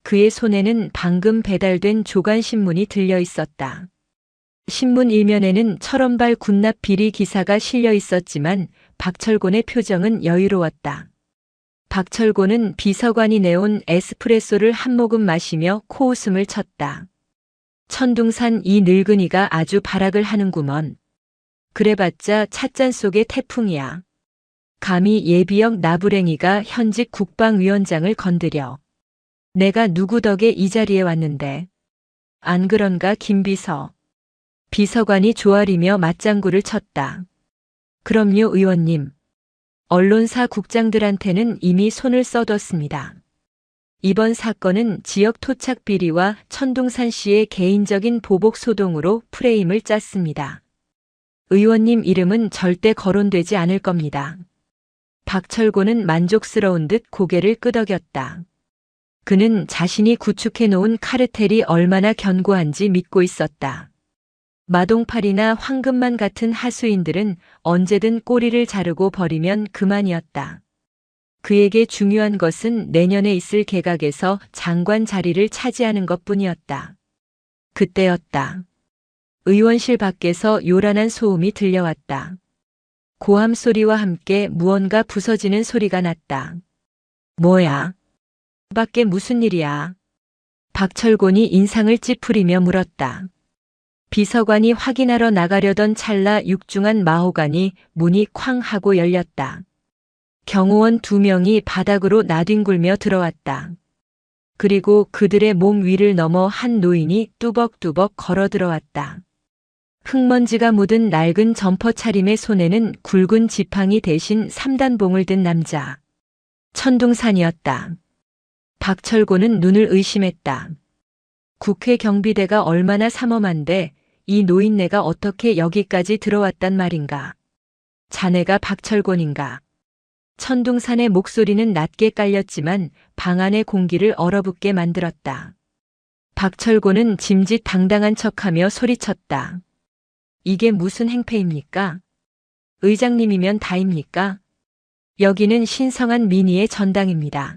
그의 손에는 방금 배달된 조간신문이 들려 있었다. 신문 일면에는 철원발 군납 비리 기사가 실려 있었지만 박철곤의 표정은 여유로웠다. 박철곤은 비서관이 내온 에스프레소를 한 모금 마시며 코웃음을 쳤다. 천둥산 이 늙은이가 아주 발악을 하는구먼. 그래봤자 찻잔 속의 태풍이야. 감히 예비역 나부랭이가 현직 국방위원장을 건드려. 내가 누구 덕에 이 자리에 왔는데. 안 그런가 김비서. 비서관이 조아리며 맞장구를 쳤다. 그럼요 의원님. 언론사 국장들한테는 이미 손을 써뒀습니다. 이번 사건은 지역 토착 비리와 천둥산 씨의 개인적인 보복 소동으로 프레임을 짰습니다. 의원님 이름은 절대 거론되지 않을 겁니다. 박철곤은 만족스러운 듯 고개를 끄덕였다. 그는 자신이 구축해 놓은 카르텔이 얼마나 견고한지 믿고 있었다. 마동팔이나 황금만 같은 하수인들은 언제든 꼬리를 자르고 버리면 그만이었다. 그에게 중요한 것은 내년에 있을 개각에서 장관 자리를 차지하는 것뿐이었다. 그때였다. 의원실 밖에서 요란한 소음이 들려왔다. 고함 소리와 함께 무언가 부서지는 소리가 났다. 뭐야? 밖에 무슨 일이야? 박철곤이 인상을 찌푸리며 물었다. 비서관이 확인하러 나가려던 찰나 육중한 마호간이 문이 쾅 하고 열렸다. 경호원 2명이 바닥으로 나뒹굴며 들어왔다. 그리고 그들의 몸 위를 넘어 한 노인이 뚜벅뚜벅 걸어 들어왔다. 흙먼지가 묻은 낡은 점퍼 차림의 손에는 굵은 지팡이 대신 3단봉을 든 남자. 천둥산이었다. 박철곤은 눈을 의심했다. 국회 경비대가 얼마나 삼엄한데 이 노인네가 어떻게 여기까지 들어왔단 말인가. 자네가 박철곤인가. 천둥산의 목소리는 낮게 깔렸지만 방 안의 공기를 얼어붙게 만들었다. 박철곤은 짐짓당당한 척하며 소리쳤다. 이게 무슨 행패입니까? 의장님이면 다입니까? 여기는 신성한 민의의 전당입니다.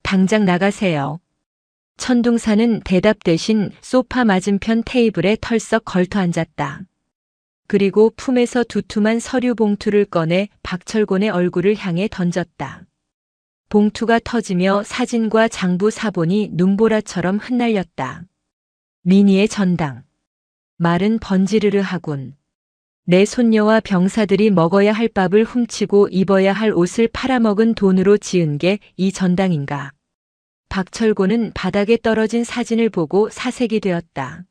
당장 나가세요. 천둥산은 대답 대신 소파 맞은편 테이블에 털썩 걸터 앉았다. 그리고 품에서 두툼한 서류 봉투를 꺼내 박철곤의 얼굴을 향해 던졌다. 봉투가 터지며 사진과 장부 사본이 눈보라처럼 흩날렸다. 민의의 전당. 말은 번지르르 하군. 내 손녀와 병사들이 먹어야 할 밥을 훔치고 입어야 할 옷을 팔아먹은 돈으로 지은 게 이 전당인가. 박철곤은 바닥에 떨어진 사진을 보고 사색이 되었다.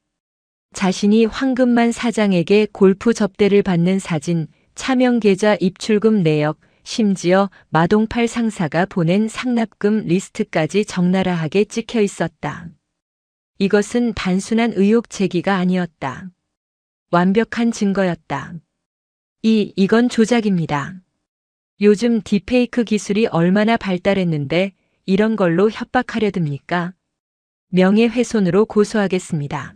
자신이 황금만 사장에게 골프 접대를 받는 사진, 차명계좌 입출금 내역, 심지어 마동팔 상사가 보낸 상납금 리스트까지 적나라하게 찍혀 있었다. 이것은 단순한 의혹 제기가 아니었다. 완벽한 증거였다. 이건 조작입니다. 요즘 딥페이크 기술이 얼마나 발달했는데 이런 걸로 협박하려 듭니까? 명예훼손으로 고소하겠습니다.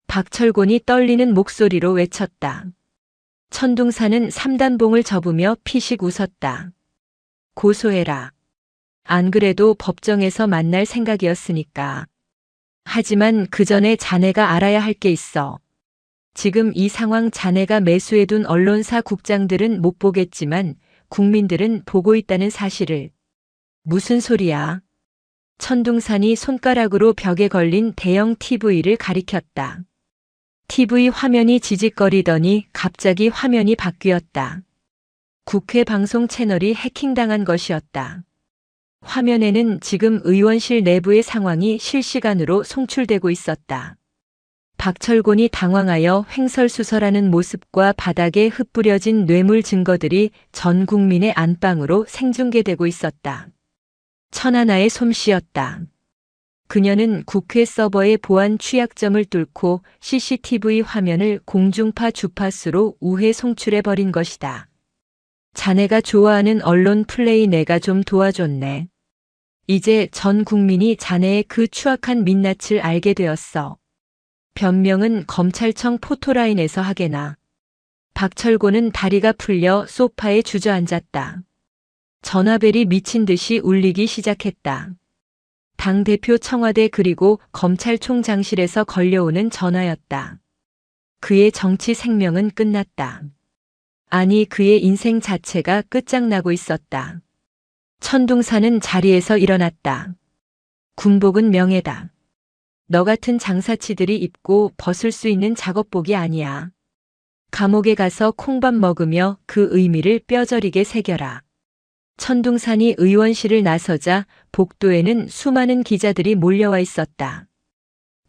박철곤이 떨리는 목소리로 외쳤다. 천둥산은 3단봉을 접으며 피식 웃었다. 고소해라. 안 그래도 법정에서 만날 생각이었으니까. 하지만 그 전에 자네가 알아야 할 게 있어. 지금 이 상황 자네가 매수해둔 언론사 국장들은 못 보겠지만 국민들은 보고 있다는 사실을. 무슨 소리야? 천둥산이 손가락으로 벽에 걸린 대형 TV를 가리켰다. TV 화면이 지직거리더니 갑자기 화면이 바뀌었다. 국회 방송 채널이 해킹당한 것이었다. 화면에는 지금 의원실 내부의 상황이 실시간으로 송출되고 있었다. 박철곤이 당황하여 횡설수설하는 모습과 바닥에 흩뿌려진 뇌물 증거들이 전 국민의 안방으로 생중계되고 있었다. 천하나의 솜씨였다. 그녀는 국회 서버의 보안 취약점을 뚫고 CCTV 화면을 공중파 주파수로 우회 송출해버린 것이다. 자네가 좋아하는 언론 플레이 내가 좀 도와줬네. 이제 전 국민이 자네의 그 추악한 민낯을 알게 되었어. 변명은 검찰청 포토라인에서 하게나. 박철곤은 다리가 풀려 소파에 주저앉았다. 전화벨이 미친 듯이 울리기 시작했다. 당대표 청와대 그리고 검찰총장실에서 걸려오는 전화였다. 그의 정치 생명은 끝났다. 아니, 그의 인생 자체가 끝장나고 있었다. 천둥사는 자리에서 일어났다. 군복은 명예다. 너 같은 장사치들이 입고 벗을 수 있는 작업복이 아니야. 감옥에 가서 콩밥 먹으며 그 의미를 뼈저리게 새겨라. 천둥산이 의원실을 나서자 복도에는 수많은 기자들이 몰려와 있었다.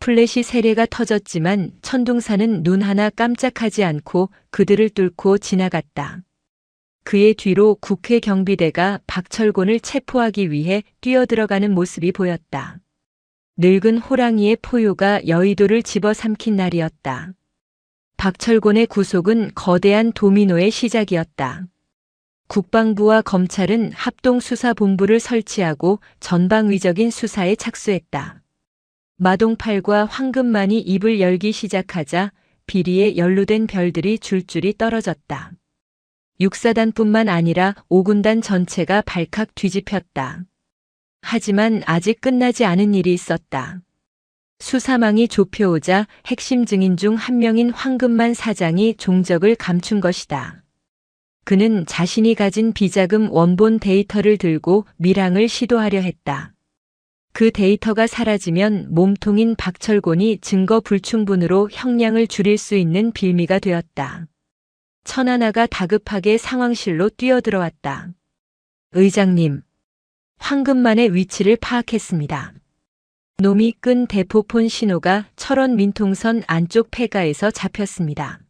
플래시 세례가 터졌지만 천둥산은 눈 하나 깜짝하지 않고 그들을 뚫고 지나갔다. 그의 뒤로 국회 경비대가 박철곤을 체포하기 위해 뛰어들어가는 모습이 보였다. 늙은 호랑이의 포효가 여의도를 집어삼킨 날이었다. 박철곤의 구속은 거대한 도미노의 시작이었다. 국방부와 검찰은 합동수사본부를 설치하고 전방위적인 수사에 착수했다. 마동팔과 황금만이 입을 열기 시작하자 비리에 연루된 별들이 줄줄이 떨어졌다. 육사단뿐만 아니라 5군단 전체가 발칵 뒤집혔다. 하지만 아직 끝나지 않은 일이 있었다. 수사망이 좁혀오자 핵심 증인 중 한 명인 황금만 사장이 종적을 감춘 것이다. 그는 자신이 가진 비자금 원본 데이터를 들고 밀항을 시도하려 했다. 그 데이터가 사라지면 몸통인 박철곤이 증거 불충분으로 형량을 줄일 수 있는 빌미가 되었다. 천하나가 다급하게 상황실로 뛰어들어왔다. 의장님, 황금만의 위치를 파악했습니다. 놈이 끈 대포폰 신호가 철원 민통선 안쪽 폐가에서 잡혔습니다.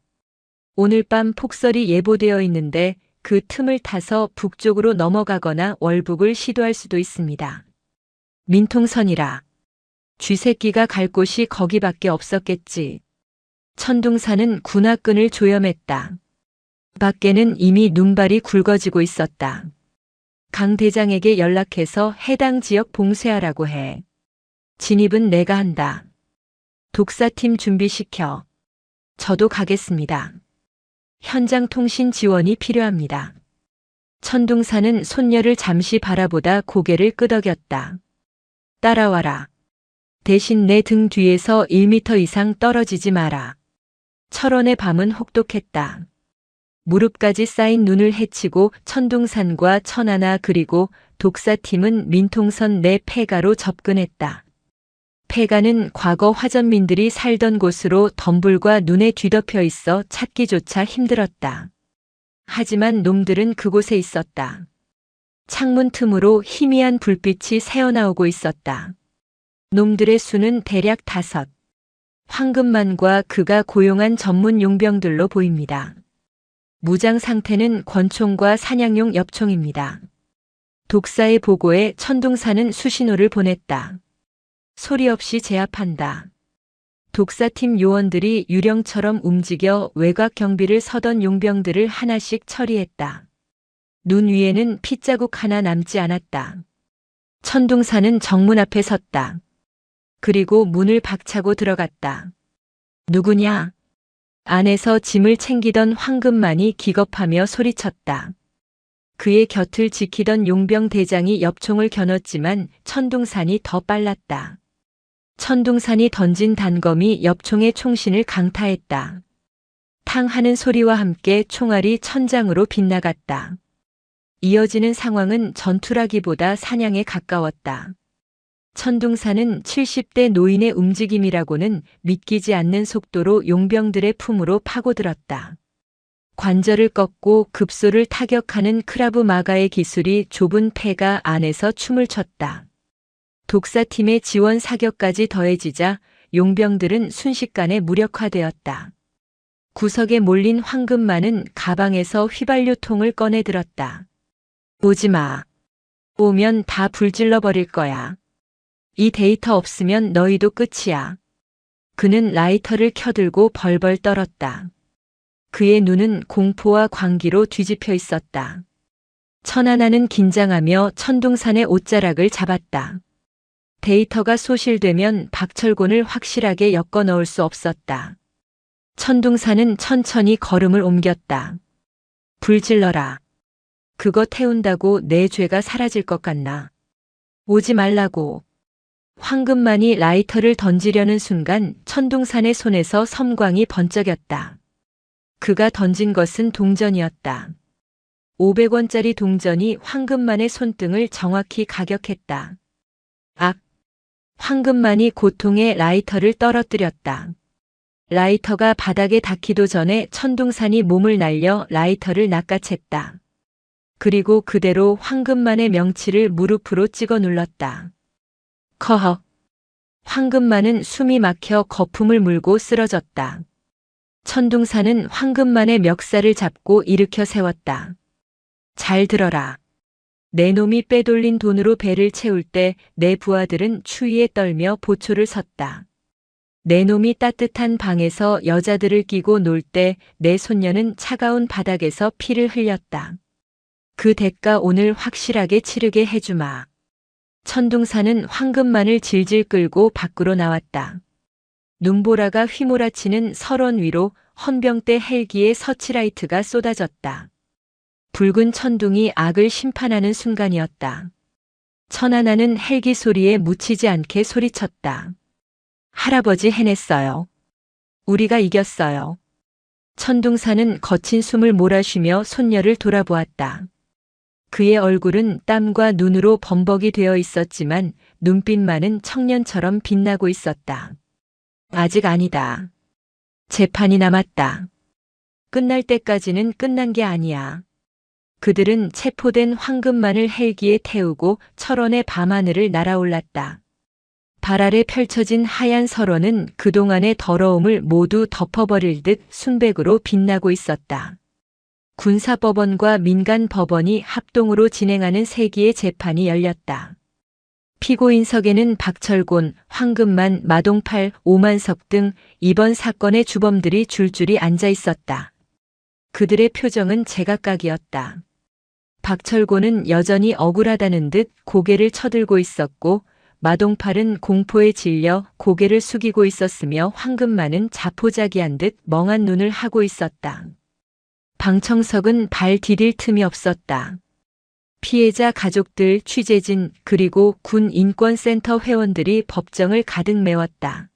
오늘 밤 폭설이 예보되어 있는데 그 틈을 타서 북쪽으로 넘어가거나 월북을 시도할 수도 있습니다. 민통선이라. 쥐새끼가 갈 곳이 거기밖에 없었겠지. 천둥사는 군화끈을 조염했다. 밖에는 이미 눈발이 굵어지고 있었다. 강 대장에게 연락해서 해당 지역 봉쇄하라고 해. 진입은 내가 한다. 독사팀 준비시켜. 저도 가겠습니다. 현장 통신 지원이 필요합니다. 천둥사는 손녀를 잠시 바라보다 고개를 끄덕였다. 따라와라. 대신 내 등 뒤에서 1m 이상 떨어지지 마라. 철원의 밤은 혹독했다. 무릎까지 쌓인 눈을 헤치고 천둥산과 천하나 그리고 독사팀은 민통선 내 폐가로 접근했다. 폐가는 과거 화전민들이 살던 곳으로 덤불과 눈에 뒤덮여 있어 찾기조차 힘들었다. 하지만 놈들은 그곳에 있었다. 창문 틈으로 희미한 불빛이 새어나오고 있었다. 놈들의 수는 대략 5. 황금만과 그가 고용한 전문 용병들로 보입니다. 무장 상태는 권총과 사냥용 엽총입니다. 독사의 보고에 천둥사는 수신호를 보냈다. 소리 없이 제압한다. 독사팀 요원들이 유령처럼 움직여 외곽 경비를 서던 용병들을 하나씩 처리했다. 눈 위에는 핏자국 하나 남지 않았다. 천둥사는 정문 앞에 섰다. 그리고 문을 박차고 들어갔다. 누구냐? 안에서 짐을 챙기던 황금만이 기겁하며 소리쳤다. 그의 곁을 지키던 용병 대장이 엽총을 겨눴지만 천둥산이 더 빨랐다. 천둥산이 던진 단검이 엽총의 총신을 강타했다. 탕 하는 소리와 함께 총알이 천장으로 빗나갔다. 이어지는 상황은 전투라기보다 사냥에 가까웠다. 천둥산은 70대 노인의 움직임이라고는 믿기지 않는 속도로 용병들의 품으로 파고들었다. 관절을 꺾고 급소를 타격하는 크라브 마가의 기술이 좁은 폐가 안에서 춤을 췄다. 독사팀의 지원 사격까지 더해지자 용병들은 순식간에 무력화되었다. 구석에 몰린 황금만은 가방에서 휘발유통을 꺼내 들었다. 오지 마. 오면 다 불질러 버릴 거야. 이 데이터 없으면 너희도 끝이야. 그는 라이터를 켜들고 벌벌 떨었다. 그의 눈은 공포와 광기로 뒤집혀 있었다. 천하나는 긴장하며 천둥산의 옷자락을 잡았다. 데이터가 소실되면 박철곤을 확실하게 엮어 넣을 수 없었다. 천둥산은 천천히 걸음을 옮겼다. 불질러라. 그거 태운다고 내 죄가 사라질 것 같나. 오지 말라고. 황금만이 라이터를 던지려는 순간 천둥산의 손에서 섬광이 번쩍였다. 그가 던진 것은 동전이었다. 500원짜리 동전이 황금만의 손등을 정확히 가격했다. 악! 황금만이 고통에 라이터를 떨어뜨렸다. 라이터가 바닥에 닿기도 전에 천둥산이 몸을 날려 라이터를 낚아챘다. 그리고 그대로 황금만의 명치를 무릎으로 찍어 눌렀다. 커헉. 황금만은 숨이 막혀 거품을 물고 쓰러졌다. 천둥산은 황금만의 멱살을 잡고 일으켜 세웠다. 잘 들어라. 내 놈이 빼돌린 돈으로 배를 채울 때 내 부하들은 추위에 떨며 보초를 섰다. 내 놈이 따뜻한 방에서 여자들을 끼고 놀 때 내 손녀는 차가운 바닥에서 피를 흘렸다. 그 대가 오늘 확실하게 치르게 해주마. 천둥산은 황금만을 질질 끌고 밖으로 나왔다. 눈보라가 휘몰아치는 설원 위로 헌병대 헬기의 서치라이트가 쏟아졌다. 붉은 천둥이 악을 심판하는 순간이었다. 천하나는 헬기 소리에 묻히지 않게 소리쳤다. 할아버지 해냈어요. 우리가 이겼어요. 천둥산은 거친 숨을 몰아쉬며 손녀를 돌아보았다. 그의 얼굴은 땀과 눈으로 범벅이 되어 있었지만 눈빛만은 청년처럼 빛나고 있었다. 아직 아니다. 재판이 남았다. 끝날 때까지는 끝난 게 아니야. 그들은 체포된 황금만을 헬기에 태우고 철원의 밤하늘을 날아올랐다. 발 아래 펼쳐진 하얀 설원은 그동안의 더러움을 모두 덮어버릴 듯 순백으로 빛나고 있었다. 군사법원과 민간법원이 합동으로 진행하는 세기의 재판이 열렸다. 피고인석에는 박철곤, 황금만, 마동팔, 오만석 등 이번 사건의 주범들이 줄줄이 앉아 있었다. 그들의 표정은 제각각이었다. 박철곤은 여전히 억울하다는 듯 고개를 쳐들고 있었고 마동팔은 공포에 질려 고개를 숙이고 있었으며 황금만은 자포자기한 듯 멍한 눈을 하고 있었다. 방청석은 발 디딜 틈이 없었다. 피해자 가족들, 취재진, 그리고 군 인권센터 회원들이 법정을 가득 메웠다.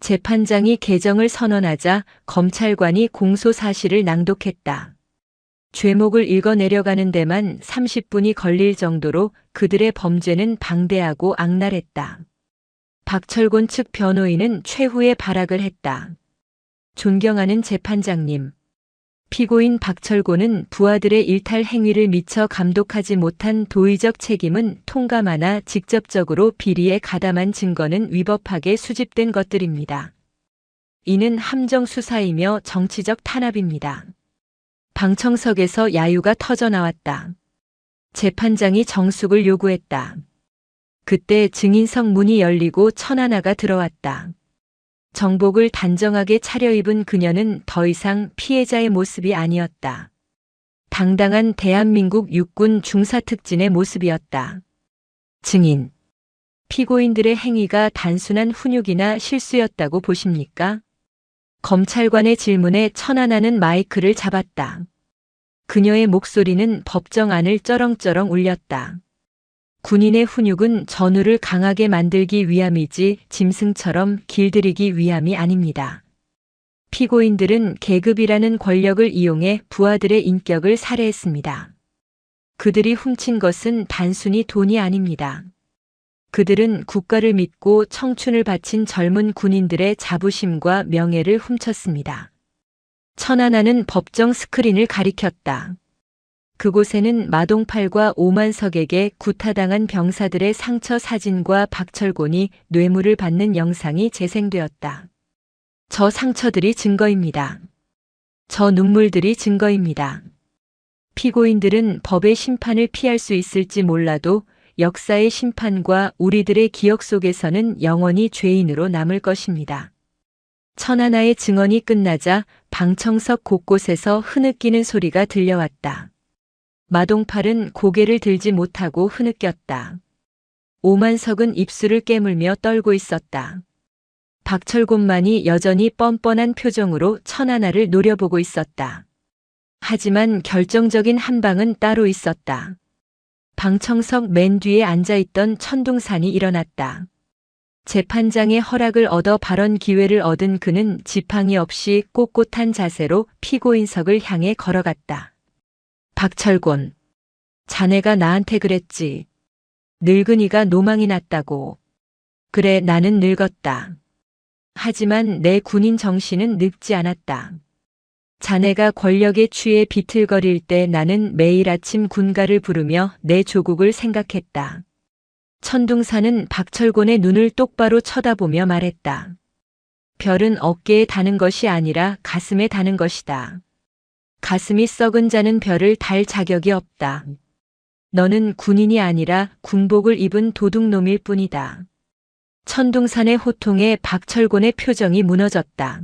재판장이 개정을 선언하자 검찰관이 공소 사실을 낭독했다. 죄목을 읽어 내려가는 데만 30분이 걸릴 정도로 그들의 범죄는 방대하고 악랄했다. 박철곤 측 변호인은 최후의 발악을 했다. 존경하는 재판장님. 피고인 박철곤은 부하들의 일탈 행위를 미처 감독하지 못한 도의적 책임은 통감하나 직접적으로 비리에 가담한 증거는 위법하게 수집된 것들입니다. 이는 함정 수사이며 정치적 탄압입니다. 방청석에서 야유가 터져나왔다. 재판장이 정숙을 요구했다. 그때 증인석 문이 열리고 천하나가 들어왔다. 정복을 단정하게 차려입은 그녀는 더 이상 피해자의 모습이 아니었다. 당당한 대한민국 육군 중사특진의 모습이었다. 증인. 피고인들의 행위가 단순한 훈육이나 실수였다고 보십니까? 검찰관의 질문에 천하나는 마이크를 잡았다. 그녀의 목소리는 법정 안을 쩌렁쩌렁 울렸다. 군인의 훈육은 전우를 강하게 만들기 위함이지 짐승처럼 길들이기 위함이 아닙니다. 피고인들은 계급이라는 권력을 이용해 부하들의 인격을 살해했습니다. 그들이 훔친 것은 단순히 돈이 아닙니다. 그들은 국가를 믿고 청춘을 바친 젊은 군인들의 자부심과 명예를 훔쳤습니다. 천하나는 법정 스크린을 가리켰다. 그곳에는 마동팔과 오만석에게 구타당한 병사들의 상처 사진과 박철곤이 뇌물을 받는 영상이 재생되었다. 저 상처들이 증거입니다. 저 눈물들이 증거입니다. 피고인들은 법의 심판을 피할 수 있을지 몰라도 역사의 심판과 우리들의 기억 속에서는 영원히 죄인으로 남을 것입니다. 천하나의 증언이 끝나자 방청석 곳곳에서 흐느끼는 소리가 들려왔다. 마동팔은 고개를 들지 못하고 흐느꼈다. 오만석은 입술을 깨물며 떨고 있었다. 박철곤만이 여전히 뻔뻔한 표정으로 천하나를 노려보고 있었다. 하지만 결정적인 한 방은 따로 있었다. 방청석 맨 뒤에 앉아있던 천둥산이 일어났다. 재판장의 허락을 얻어 발언 기회를 얻은 그는 지팡이 없이 꼿꼿한 자세로 피고인석을 향해 걸어갔다. 박철곤, 자네가 나한테 그랬지. 늙은이가 노망이 났다고. 그래, 나는 늙었다. 하지만 내 군인 정신은 늙지 않았다. 자네가 권력에 취해 비틀거릴 때 나는 매일 아침 군가를 부르며 내 조국을 생각했다. 천둥산은 박철곤의 눈을 똑바로 쳐다보며 말했다. 별은 어깨에 다는 것이 아니라 가슴에 다는 것이다. 가슴이 썩은 자는 별을 달 자격이 없다. 너는 군인이 아니라 군복을 입은 도둑놈일 뿐이다. 천둥산의 호통에 박철곤의 표정이 무너졌다.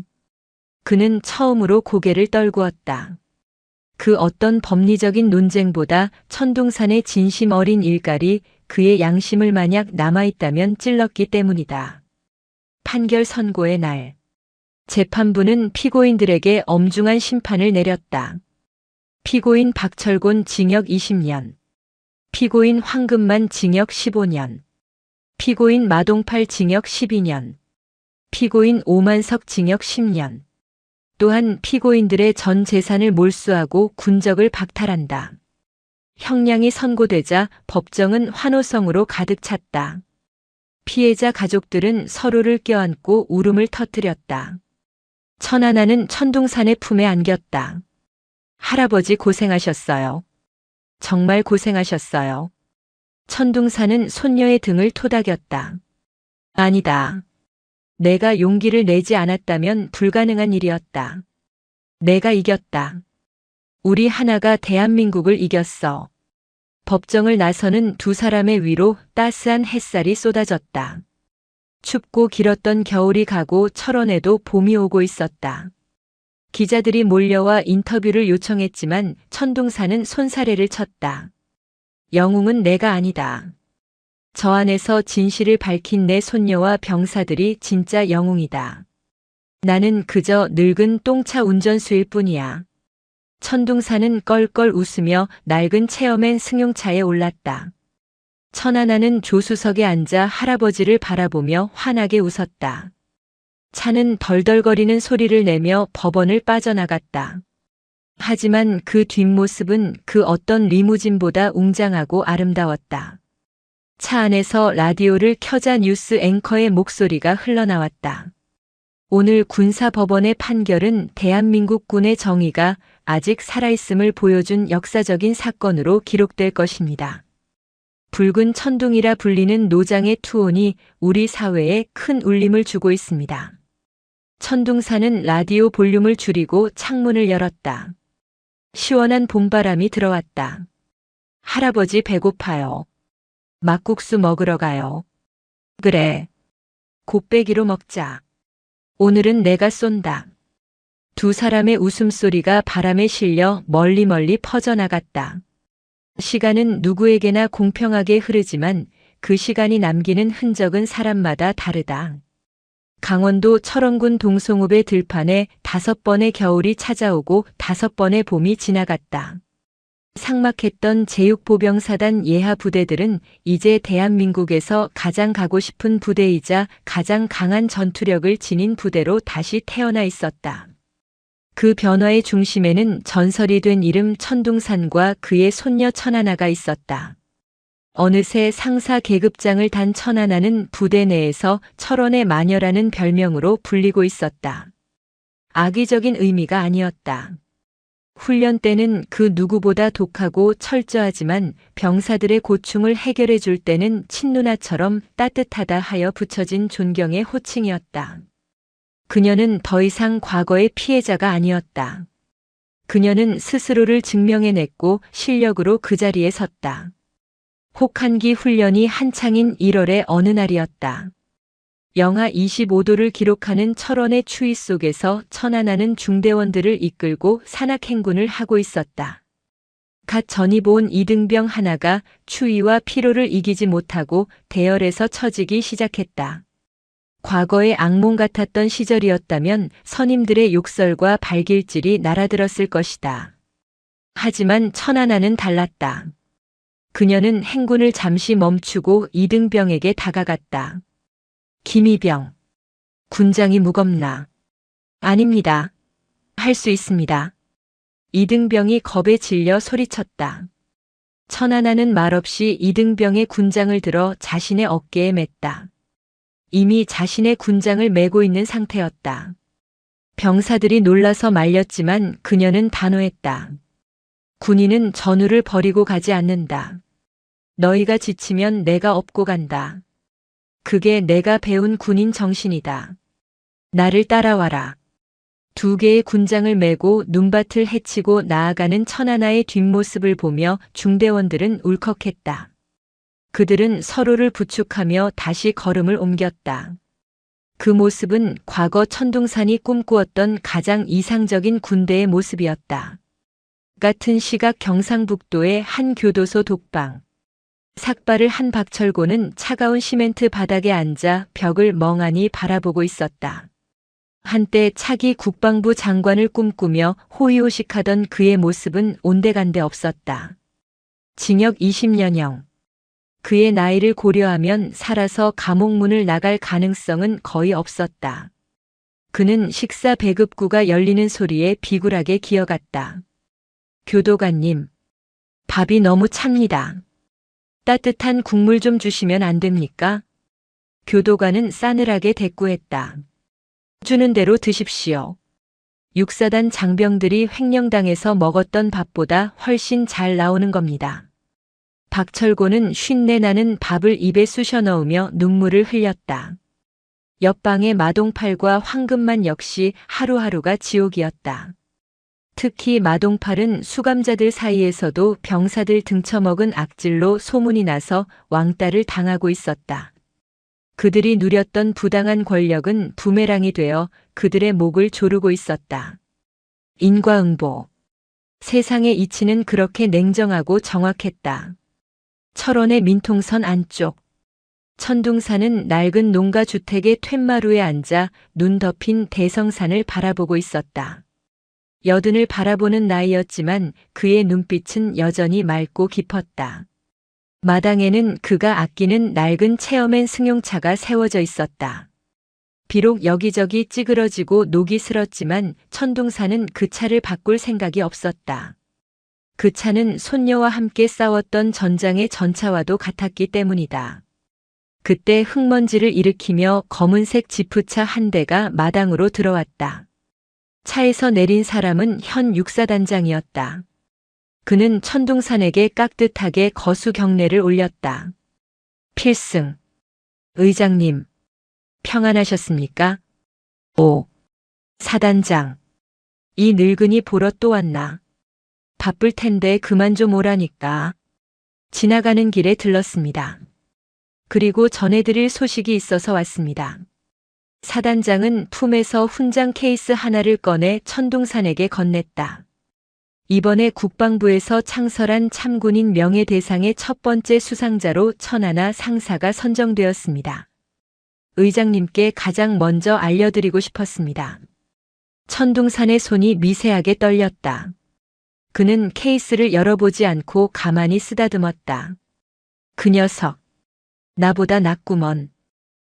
그는 처음으로 고개를 떨구었다. 그 어떤 법리적인 논쟁보다 천둥산의 진심 어린 일갈이 그의 양심을 만약 남아있다면 찔렀기 때문이다. 판결 선고의 날. 재판부는 피고인들에게 엄중한 심판을 내렸다. 피고인 박철곤 징역 20년. 피고인 황금만 징역 15년. 피고인 마동팔 징역 12년. 피고인 오만석 징역 10년. 또한 피고인들의 전 재산을 몰수하고 군적을 박탈한다. 형량이 선고되자 법정은 환호성으로 가득 찼다. 피해자 가족들은 서로를 껴안고 울음을 터뜨렸다. 천하나는 천둥산의 품에 안겼다. 할아버지 고생하셨어요. 정말 고생하셨어요. 천둥산은 손녀의 등을 토닥였다. 아니다. 내가 용기를 내지 않았다면 불가능한 일이었다. 내가 이겼다. 우리 하나가 대한민국을 이겼어. 법정을 나서는 두 사람의 위로 따스한 햇살이 쏟아졌다. 춥고 길었던 겨울이 가고 철원에도 봄이 오고 있었다. 기자들이 몰려와 인터뷰를 요청했지만 천둥산은 손사래를 쳤다. 영웅은 내가 아니다. 저 안에서 진실을 밝힌 내 손녀와 병사들이 진짜 영웅이다. 나는 그저 늙은 똥차 운전수일 뿐이야. 천둥산은 껄껄 웃으며 낡은 체어맨 승용차에 올랐다. 천하나는 조수석에 앉아 할아버지를 바라보며 환하게 웃었다. 차는 덜덜거리는 소리를 내며 법원을 빠져나갔다. 하지만 그 뒷모습은 그 어떤 리무진보다 웅장하고 아름다웠다. 차 안에서 라디오를 켜자 뉴스 앵커의 목소리가 흘러나왔다. 오늘 군사법원의 판결은 대한민국 군의 정의가 아직 살아있음을 보여준 역사적인 사건으로 기록될 것입니다. 붉은 천둥이라 불리는 노장의 투혼이 우리 사회에 큰 울림을 주고 있습니다. 천둥산은 라디오 볼륨을 줄이고 창문을 열었다. 시원한 봄바람이 들어왔다. 할아버지 배고파요. 막국수 먹으러 가요. 그래. 곱빼기로 먹자. 오늘은 내가 쏜다. 두 사람의 웃음소리가 바람에 실려 멀리 퍼져나갔다. 시간은 누구에게나 공평하게 흐르지만 그 시간이 남기는 흔적은 사람마다 다르다. 강원도 철원군 동송읍의 들판에 5번의 겨울이 찾아오고 5번의 봄이 지나갔다. 삭막했던 제육보병사단 예하 부대들은 이제 대한민국에서 가장 가고 싶은 부대이자 가장 강한 전투력을 지닌 부대로 다시 태어나 있었다. 그 변화의 중심에는 전설이 된 이름 천둥산과 그의 손녀 천하나가 있었다. 어느새 상사 계급장을 단 천하나는 부대 내에서 철원의 마녀라는 별명으로 불리고 있었다. 악의적인 의미가 아니었다. 훈련 때는 그 누구보다 독하고 철저하지만 병사들의 고충을 해결해 줄 때는 친누나처럼 따뜻하다 하여 붙여진 존경의 호칭이었다. 그녀는 더 이상 과거의 피해자가 아니었다. 그녀는 스스로를 증명해냈고 실력으로 그 자리에 섰다. 혹한기 훈련이 한창인 1월의 어느 날이었다. 영하 25도를 기록하는 철원의 추위 속에서 천안하는 중대원들을 이끌고 산악행군을 하고 있었다. 갓 전입 온 이등병 하나가 추위와 피로를 이기지 못하고 대열에서 처지기 시작했다. 과거의 악몽 같았던 시절이었다면 선임들의 욕설과 발길질이 날아들었을 것이다. 하지만 천안하는 달랐다. 그녀는 행군을 잠시 멈추고 이등병에게 다가갔다. 김이병. 군장이 무겁나? 아닙니다. 할 수 있습니다. 이등병이 겁에 질려 소리쳤다. 천안하는 말없이 이등병의 군장을 들어 자신의 어깨에 맸다. 이미 자신의 군장을 메고 있는 상태였다. 병사들이 놀라서 말렸지만 그녀는 단호했다. 군인은 전우를 버리고 가지 않는다. 너희가 지치면 내가 업고 간다. 그게 내가 배운 군인 정신이다. 나를 따라와라. 2개의 군장을 메고 눈밭을 헤치고 나아가는 천하나의 뒷모습을 보며 중대원들은 울컥했다. 그들은 서로를 부축하며 다시 걸음을 옮겼다. 그 모습은 과거 천둥산이 꿈꾸었던 가장 이상적인 군대의 모습이었다. 같은 시각 경상북도의 한 교도소 독방. 삭발을 한 박철고는 차가운 시멘트 바닥에 앉아 벽을 멍하니 바라보고 있었다. 한때 차기 국방부 장관을 꿈꾸며 호의호식하던 그의 모습은 온데간데 없었다. 징역 20년형. 그의 나이를 고려하면 살아서 감옥문을 나갈 가능성은 거의 없었다. 그는 식사 배급구가 열리는 소리에 비굴하게 기어갔다. 교도관님, 밥이 너무 찹니다. 따뜻한 국물 좀 주시면 안 됩니까? 교도관은 싸늘하게 대꾸했다. 주는 대로 드십시오. 육사단 장병들이 횡령당해서 먹었던 밥보다 훨씬 잘 나오는 겁니다. 박철고는 쉰내 나는 밥을 입에 쑤셔 넣으며 눈물을 흘렸다. 옆방의 마동팔과 황금만 역시 하루하루가 지옥이었다. 특히 마동팔은 수감자들 사이에서도 병사들 등쳐먹은 악질로 소문이 나서 왕따를 당하고 있었다. 그들이 누렸던 부당한 권력은 부메랑이 되어 그들의 목을 조르고 있었다. 인과응보. 세상의 이치는 그렇게 냉정하고 정확했다. 철원의 민통선 안쪽. 천둥산은 낡은 농가주택의 툇마루에 앉아 눈 덮인 대성산을 바라보고 있었다. 여든을 바라보는 나이였지만 그의 눈빛은 여전히 맑고 깊었다. 마당에는 그가 아끼는 낡은 체어맨 승용차가 세워져 있었다. 비록 여기저기 찌그러지고 녹이 슬었지만 천둥산은 그 차를 바꿀 생각이 없었다. 그 차는 손녀와 함께 싸웠던 전장의 전차와도 같았기 때문이다. 그때 흙먼지를 일으키며 검은색 지프차 한 대가 마당으로 들어왔다. 차에서 내린 사람은 현 육사단장이었다. 그는 천둥산에게 깍듯하게 거수 경례를 올렸다. 필승. 의장님. 평안하셨습니까? 오. 사단장. 이 늙은이 보러 또 왔나? 바쁠 텐데 그만 좀 오라니까. 지나가는 길에 들렀습니다. 그리고 전해드릴 소식이 있어서 왔습니다. 사단장은 품에서 훈장 케이스 하나를 꺼내 천둥산에게 건넸다. 이번에 국방부에서 창설한 참군인 명예대상의 첫 번째 수상자로 천하나 상사가 선정되었습니다. 의장님께 가장 먼저 알려드리고 싶었습니다. 천둥산의 손이 미세하게 떨렸다. 그는 케이스를 열어보지 않고 가만히 쓰다듬었다. 그 녀석. 나보다 낫구먼.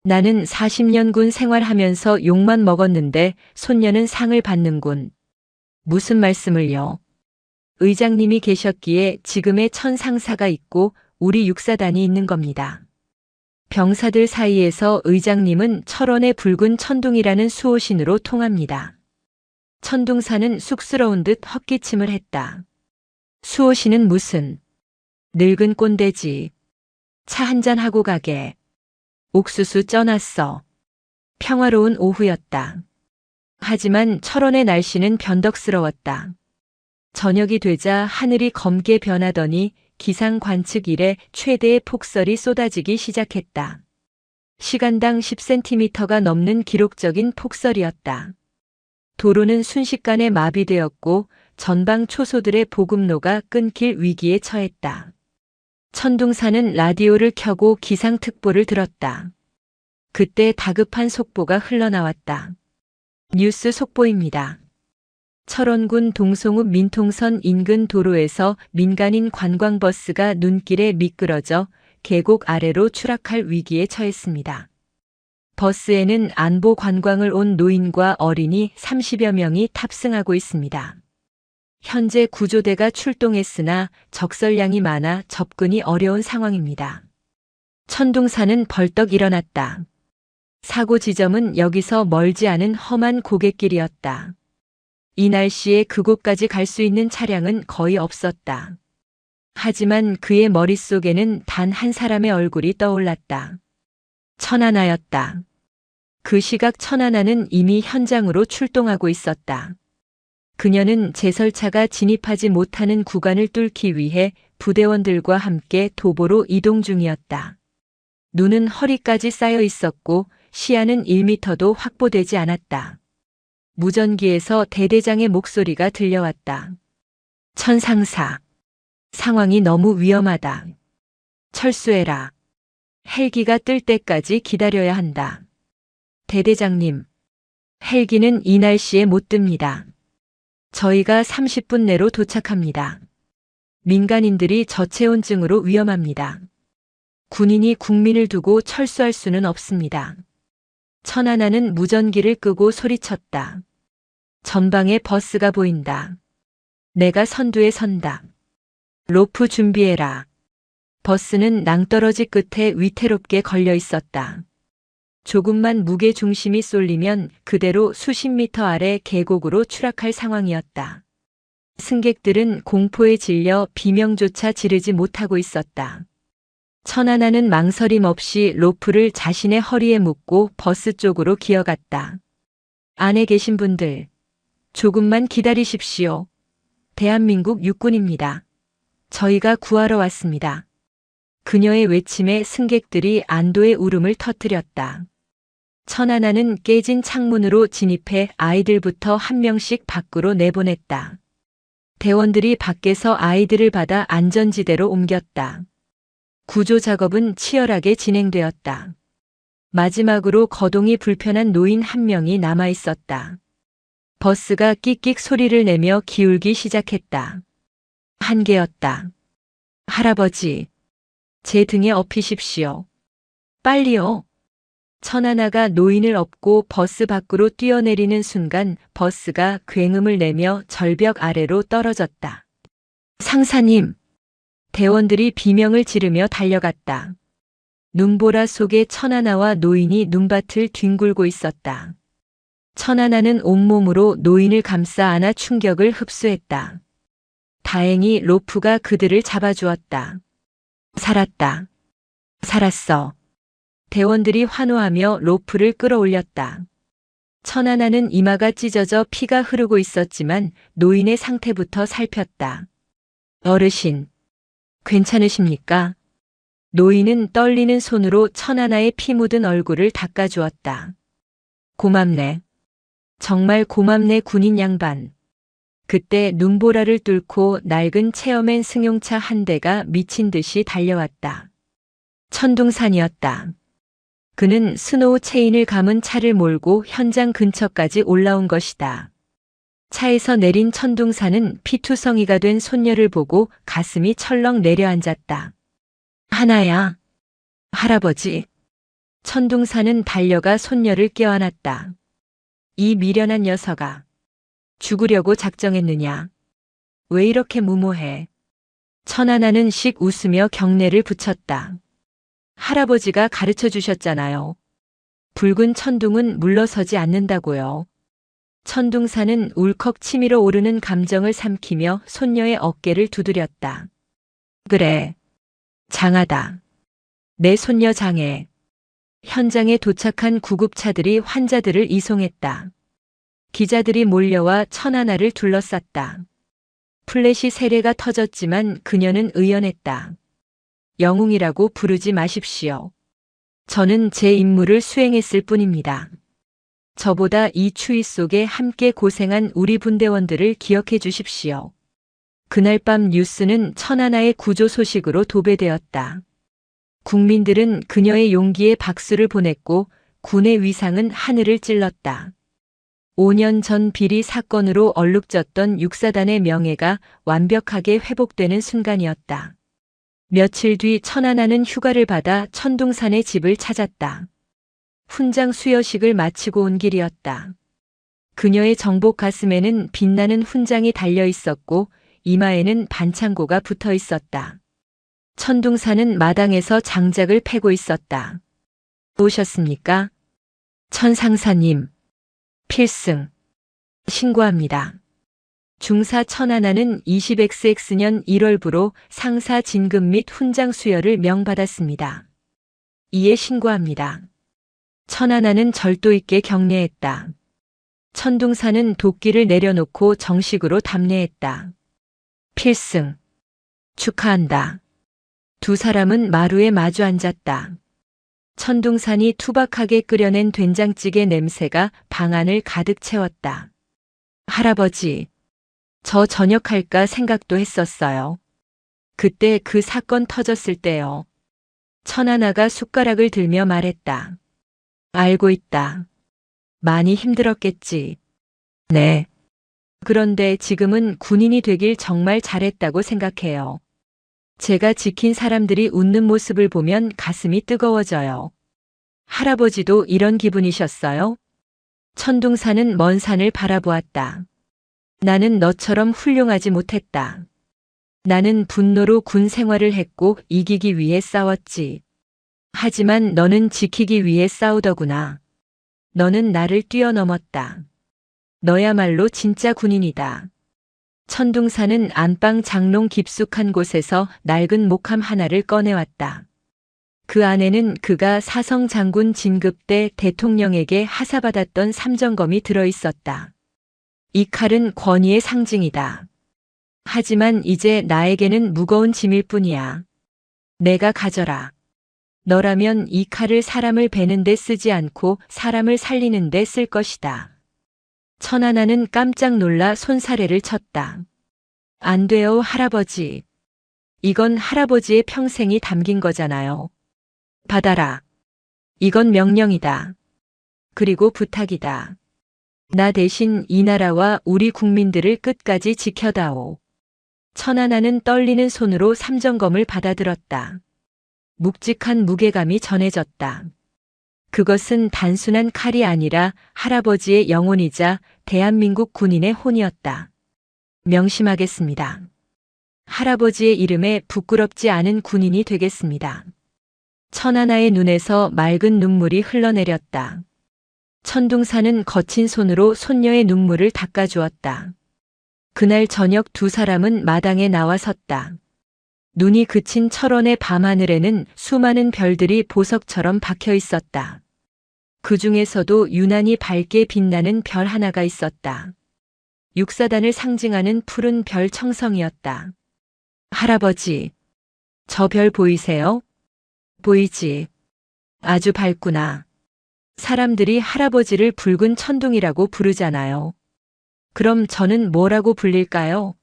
나는 40년 군 생활하면서 욕만 먹었는데 손녀는 상을 받는군. 무슨 말씀을요? 의장님이 계셨기에 지금의 천상사가 있고 우리 육사단이 있는 겁니다. 병사들 사이에서 의장님은 철원의 붉은 천둥이라는 수호신으로 통합니다. 천둥사는 쑥스러운 듯 헛기침을 했다. 수호신은 무슨? 늙은 꼰대지. 차 한잔 하고 가게. 옥수수 쪄놨어. 평화로운 오후였다. 하지만 철원의 날씨는 변덕스러웠다. 저녁이 되자 하늘이 검게 변하더니 기상 관측 이래 최대의 폭설이 쏟아지기 시작했다. 시간당 10cm가 넘는 기록적인 폭설이었다. 도로는 순식간에 마비되었고 전방 초소들의 보급로가 끊길 위기에 처했다. 천둥사는 라디오를 켜고 기상특보를 들었다. 그때 다급한 속보가 흘러나왔다. 뉴스 속보입니다. 철원군 동송읍 민통선 인근 도로에서 민간인 관광버스가 눈길에 미끄러져 계곡 아래로 추락할 위기에 처했습니다. 버스에는 안보 관광을 온 노인과 어린이 30여 명이 탑승하고 있습니다. 현재 구조대가 출동했으나 적설량이 많아 접근이 어려운 상황입니다. 천둥사는 벌떡 일어났다. 사고 지점은 여기서 멀지 않은 험한 고갯길이었다. 이 날씨에 그곳까지 갈 수 있는 차량은 거의 없었다. 하지만 그의 머릿속에는 단 한 사람의 얼굴이 떠올랐다. 천하나였다. 그 시각 천하나는 이미 현장으로 출동하고 있었다. 그녀는 제설차가 진입하지 못하는 구간을 뚫기 위해 부대원들과 함께 도보로 이동 중이었다. 눈은 허리까지 쌓여 있었고 시야는 1m도 확보되지 않았다. 무전기에서 대대장의 목소리가 들려왔다. 천상사. 상황이 너무 위험하다. 철수해라. 헬기가 뜰 때까지 기다려야 한다. 대대장님. 헬기는 이 날씨에 못 뜹니다. 저희가 30분 내로 도착합니다. 민간인들이 저체온증으로 위험합니다. 군인이 국민을 두고 철수할 수는 없습니다. 천하나는 무전기를 끄고 소리쳤다. 전방에 버스가 보인다. 내가 선두에 선다. 로프 준비해라. 버스는 낭떠러지 끝에 위태롭게 걸려 있었다. 조금만 무게 중심이 쏠리면 그대로 수십 미터 아래 계곡으로 추락할 상황이었다. 승객들은 공포에 질려 비명조차 지르지 못하고 있었다. 천하나는 망설임 없이 로프를 자신의 허리에 묶고 버스 쪽으로 기어갔다. 안에 계신 분들, 조금만 기다리십시오. 대한민국 육군입니다. 저희가 구하러 왔습니다. 그녀의 외침에 승객들이 안도의 울음을 터뜨렸다. 천하나는 깨진 창문으로 진입해 아이들부터 한 명씩 밖으로 내보냈다. 대원들이 밖에서 아이들을 받아 안전지대로 옮겼다. 구조 작업은 치열하게 진행되었다. 마지막으로 거동이 불편한 노인 한 명이 남아 있었다. 버스가 끽끽 소리를 내며 기울기 시작했다. 한계였다. 할아버지, 제 등에 업히십시오. 빨리요. 천하나가 노인을 업고 버스 밖으로 뛰어내리는 순간 버스가 굉음을 내며 절벽 아래로 떨어졌다. 상사님! 대원들이 비명을 지르며 달려갔다. 눈보라 속에 천하나와 노인이 눈밭을 뒹굴고 있었다. 천하나는 온몸으로 노인을 감싸 안아 충격을 흡수했다. 다행히 로프가 그들을 잡아주었다. 살았다. 살았어. 대원들이 환호하며 로프를 끌어올렸다. 천하나는 이마가 찢어져 피가 흐르고 있었지만 노인의 상태부터 살폈다. 어르신, 괜찮으십니까? 노인은 떨리는 손으로 천하나의 피 묻은 얼굴을 닦아주었다. 고맙네. 정말 고맙네 군인 양반. 그때 눈보라를 뚫고 낡은 체어맨 승용차 한 대가 미친 듯이 달려왔다. 천둥산이었다. 그는 스노우 체인을 감은 차를 몰고 현장 근처까지 올라온 것이다. 차에서 내린 천둥산은 피투성이가 된 손녀를 보고 가슴이 철렁 내려앉았다. 하나야. 할아버지. 천둥산은 달려가 손녀를 껴안았다. 이 미련한 녀석아. 죽으려고 작정했느냐. 왜 이렇게 무모해. 천하나는 씩 웃으며 경례를 붙였다. 할아버지가 가르쳐 주셨잖아요. 붉은 천둥은 물러서지 않는다고요. 천둥산은 울컥 치밀어 오르는 감정을 삼키며 손녀의 어깨를 두드렸다. 그래. 장하다. 내 손녀 장해. 현장에 도착한 구급차들이 환자들을 이송했다. 기자들이 몰려와 천하나를 둘러쌌다. 플래시 세례가 터졌지만 그녀는 의연했다. 영웅이라고 부르지 마십시오. 저는 제 임무를 수행했을 뿐입니다. 저보다 이 추위 속에 함께 고생한 우리 분대원들을 기억해 주십시오. 그날 밤 뉴스는 천안하의 구조 소식으로 도배되었다. 국민들은 그녀의 용기에 박수를 보냈고 군의 위상은 하늘을 찔렀다. 5년 전 비리 사건으로 얼룩졌던 육사단의 명예가 완벽하게 회복되는 순간이었다. 며칠 뒤 천안하는 휴가를 받아 천둥산의 집을 찾았다. 훈장 수여식을 마치고 온 길이었다. 그녀의 정복 가슴에는 빛나는 훈장이 달려 있었고 이마에는 반창고가 붙어 있었다. 천둥산은 마당에서 장작을 패고 있었다. 오셨습니까? 천상사님. 필승. 신고합니다. 중사 천안하는 20XX 년 1월부로 상사 진급 및 훈장 수여를 명받았습니다. 이에 신고합니다. 천안하는 절도 있게 격려했다. 천둥산은 도끼를 내려놓고 정식으로 답례했다. 필승. 축하한다. 두 사람은 마루에 마주 앉았다. 천둥산이 투박하게 끓여낸 된장찌개 냄새가 방 안을 가득 채웠다. 할아버지, 저 전역할까 생각도 했었어요. 그때 그 사건 터졌을 때요. 천하나가 숟가락을 들며 말했다. 알고 있다. 많이 힘들었겠지. 네. 그런데 지금은 군인이 되길 정말 잘했다고 생각해요. 제가 지킨 사람들이 웃는 모습을 보면 가슴이 뜨거워져요. 할아버지도 이런 기분이셨어요? 천둥산은 먼 산을 바라보았다. 나는 너처럼 훌륭하지 못했다. 나는 분노로 군 생활을 했고 이기기 위해 싸웠지. 하지만 너는 지키기 위해 싸우더구나. 너는 나를 뛰어넘었다. 너야말로 진짜 군인이다. 천둥산은 안방 장롱 깊숙한 곳에서 낡은 목함 하나를 꺼내왔다. 그 안에는 그가 사성 장군 진급 때 대통령에게 하사받았던 삼정검이 들어있었다. 이 칼은 권위의 상징이다. 하지만 이제 나에게는 무거운 짐일 뿐이야. 내가 가져라. 너라면 이 칼을 사람을 베는 데 쓰지 않고 사람을 살리는 데 쓸 것이다. 천하나는 깜짝 놀라 손사래를 쳤다. 안 돼요, 할아버지. 이건 할아버지의 평생이 담긴 거잖아요. 받아라. 이건 명령이다. 그리고 부탁이다. 나 대신 이 나라와 우리 국민들을 끝까지 지켜다오. 천하나는 떨리는 손으로 삼정검을 받아들었다. 묵직한 무게감이 전해졌다. 그것은 단순한 칼이 아니라 할아버지의 영혼이자 대한민국 군인의 혼이었다. 명심하겠습니다. 할아버지의 이름에 부끄럽지 않은 군인이 되겠습니다. 천하나의 눈에서 맑은 눈물이 흘러내렸다. 천둥산은 거친 손으로 손녀의 눈물을 닦아주었다. 그날 저녁 두 사람은 마당에 나와 섰다. 눈이 그친 철원의 밤하늘에는 수많은 별들이 보석처럼 박혀 있었다. 그 중에서도 유난히 밝게 빛나는 별 하나가 있었다. 육사단을 상징하는 푸른 별 청성이었다. 할아버지, 저 별 보이세요? 보이지? 아주 밝구나. 사람들이 할아버지를 붉은 천둥이라고 부르잖아요. 그럼 저는 뭐라고 불릴까요?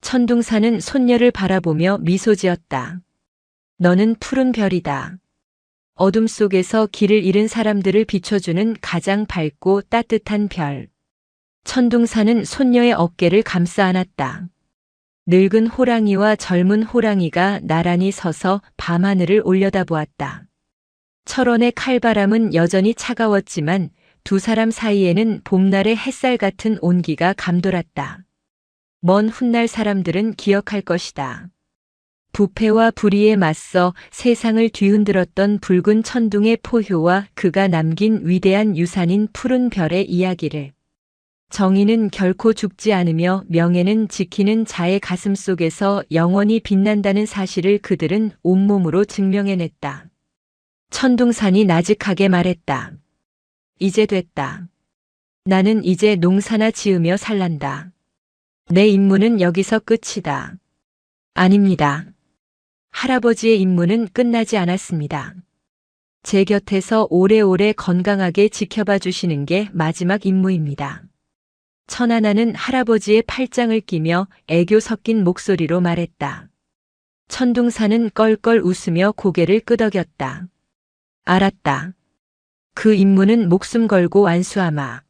천둥산은 손녀를 바라보며 미소 지었다. 너는 푸른 별이다. 어둠 속에서 길을 잃은 사람들을 비춰주는 가장 밝고 따뜻한 별. 천둥산은 손녀의 어깨를 감싸 안았다. 늙은 호랑이와 젊은 호랑이가 나란히 서서 밤하늘을 올려다보았다. 철원의 칼바람은 여전히 차가웠지만 두 사람 사이에는 봄날의 햇살 같은 온기가 감돌았다. 먼 훗날 사람들은 기억할 것이다. 부패와 불의에 맞서 세상을 뒤흔들었던 붉은 천둥의 포효와 그가 남긴 위대한 유산인 푸른 별의 이야기를. 정의는 결코 죽지 않으며 명예는 지키는 자의 가슴 속에서 영원히 빛난다는 사실을 그들은 온몸으로 증명해냈다. 천둥산이 나직하게 말했다. 이제 됐다. 나는 이제 농사나 지으며 살란다. 내 임무는 여기서 끝이다. 아닙니다. 할아버지의 임무는 끝나지 않았습니다. 제 곁에서 오래오래 건강하게 지켜봐 주시는 게 마지막 임무입니다. 천하나는 할아버지의 팔짱을 끼며 애교 섞인 목소리로 말했다. 천둥사는 껄껄 웃으며 고개를 끄덕였다. 알았다. 그 임무는 목숨 걸고 완수하마.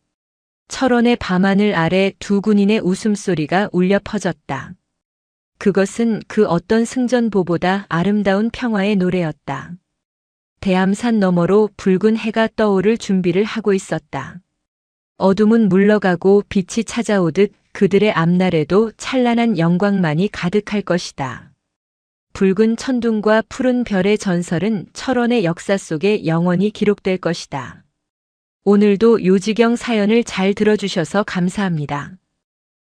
철원의 밤하늘 아래 두 군인의 웃음소리가 울려 퍼졌다. 그것은 그 어떤 승전보보다 아름다운 평화의 노래였다. 대암산 너머로 붉은 해가 떠오를 준비를 하고 있었다. 어둠은 물러가고 빛이 찾아오듯 그들의 앞날에도 찬란한 영광만이 가득할 것이다. 붉은 천둥과 푸른 별의 전설은 철원의 역사 속에 영원히 기록될 것이다. 오늘도 요지경 사연을 잘 들어주셔서 감사합니다.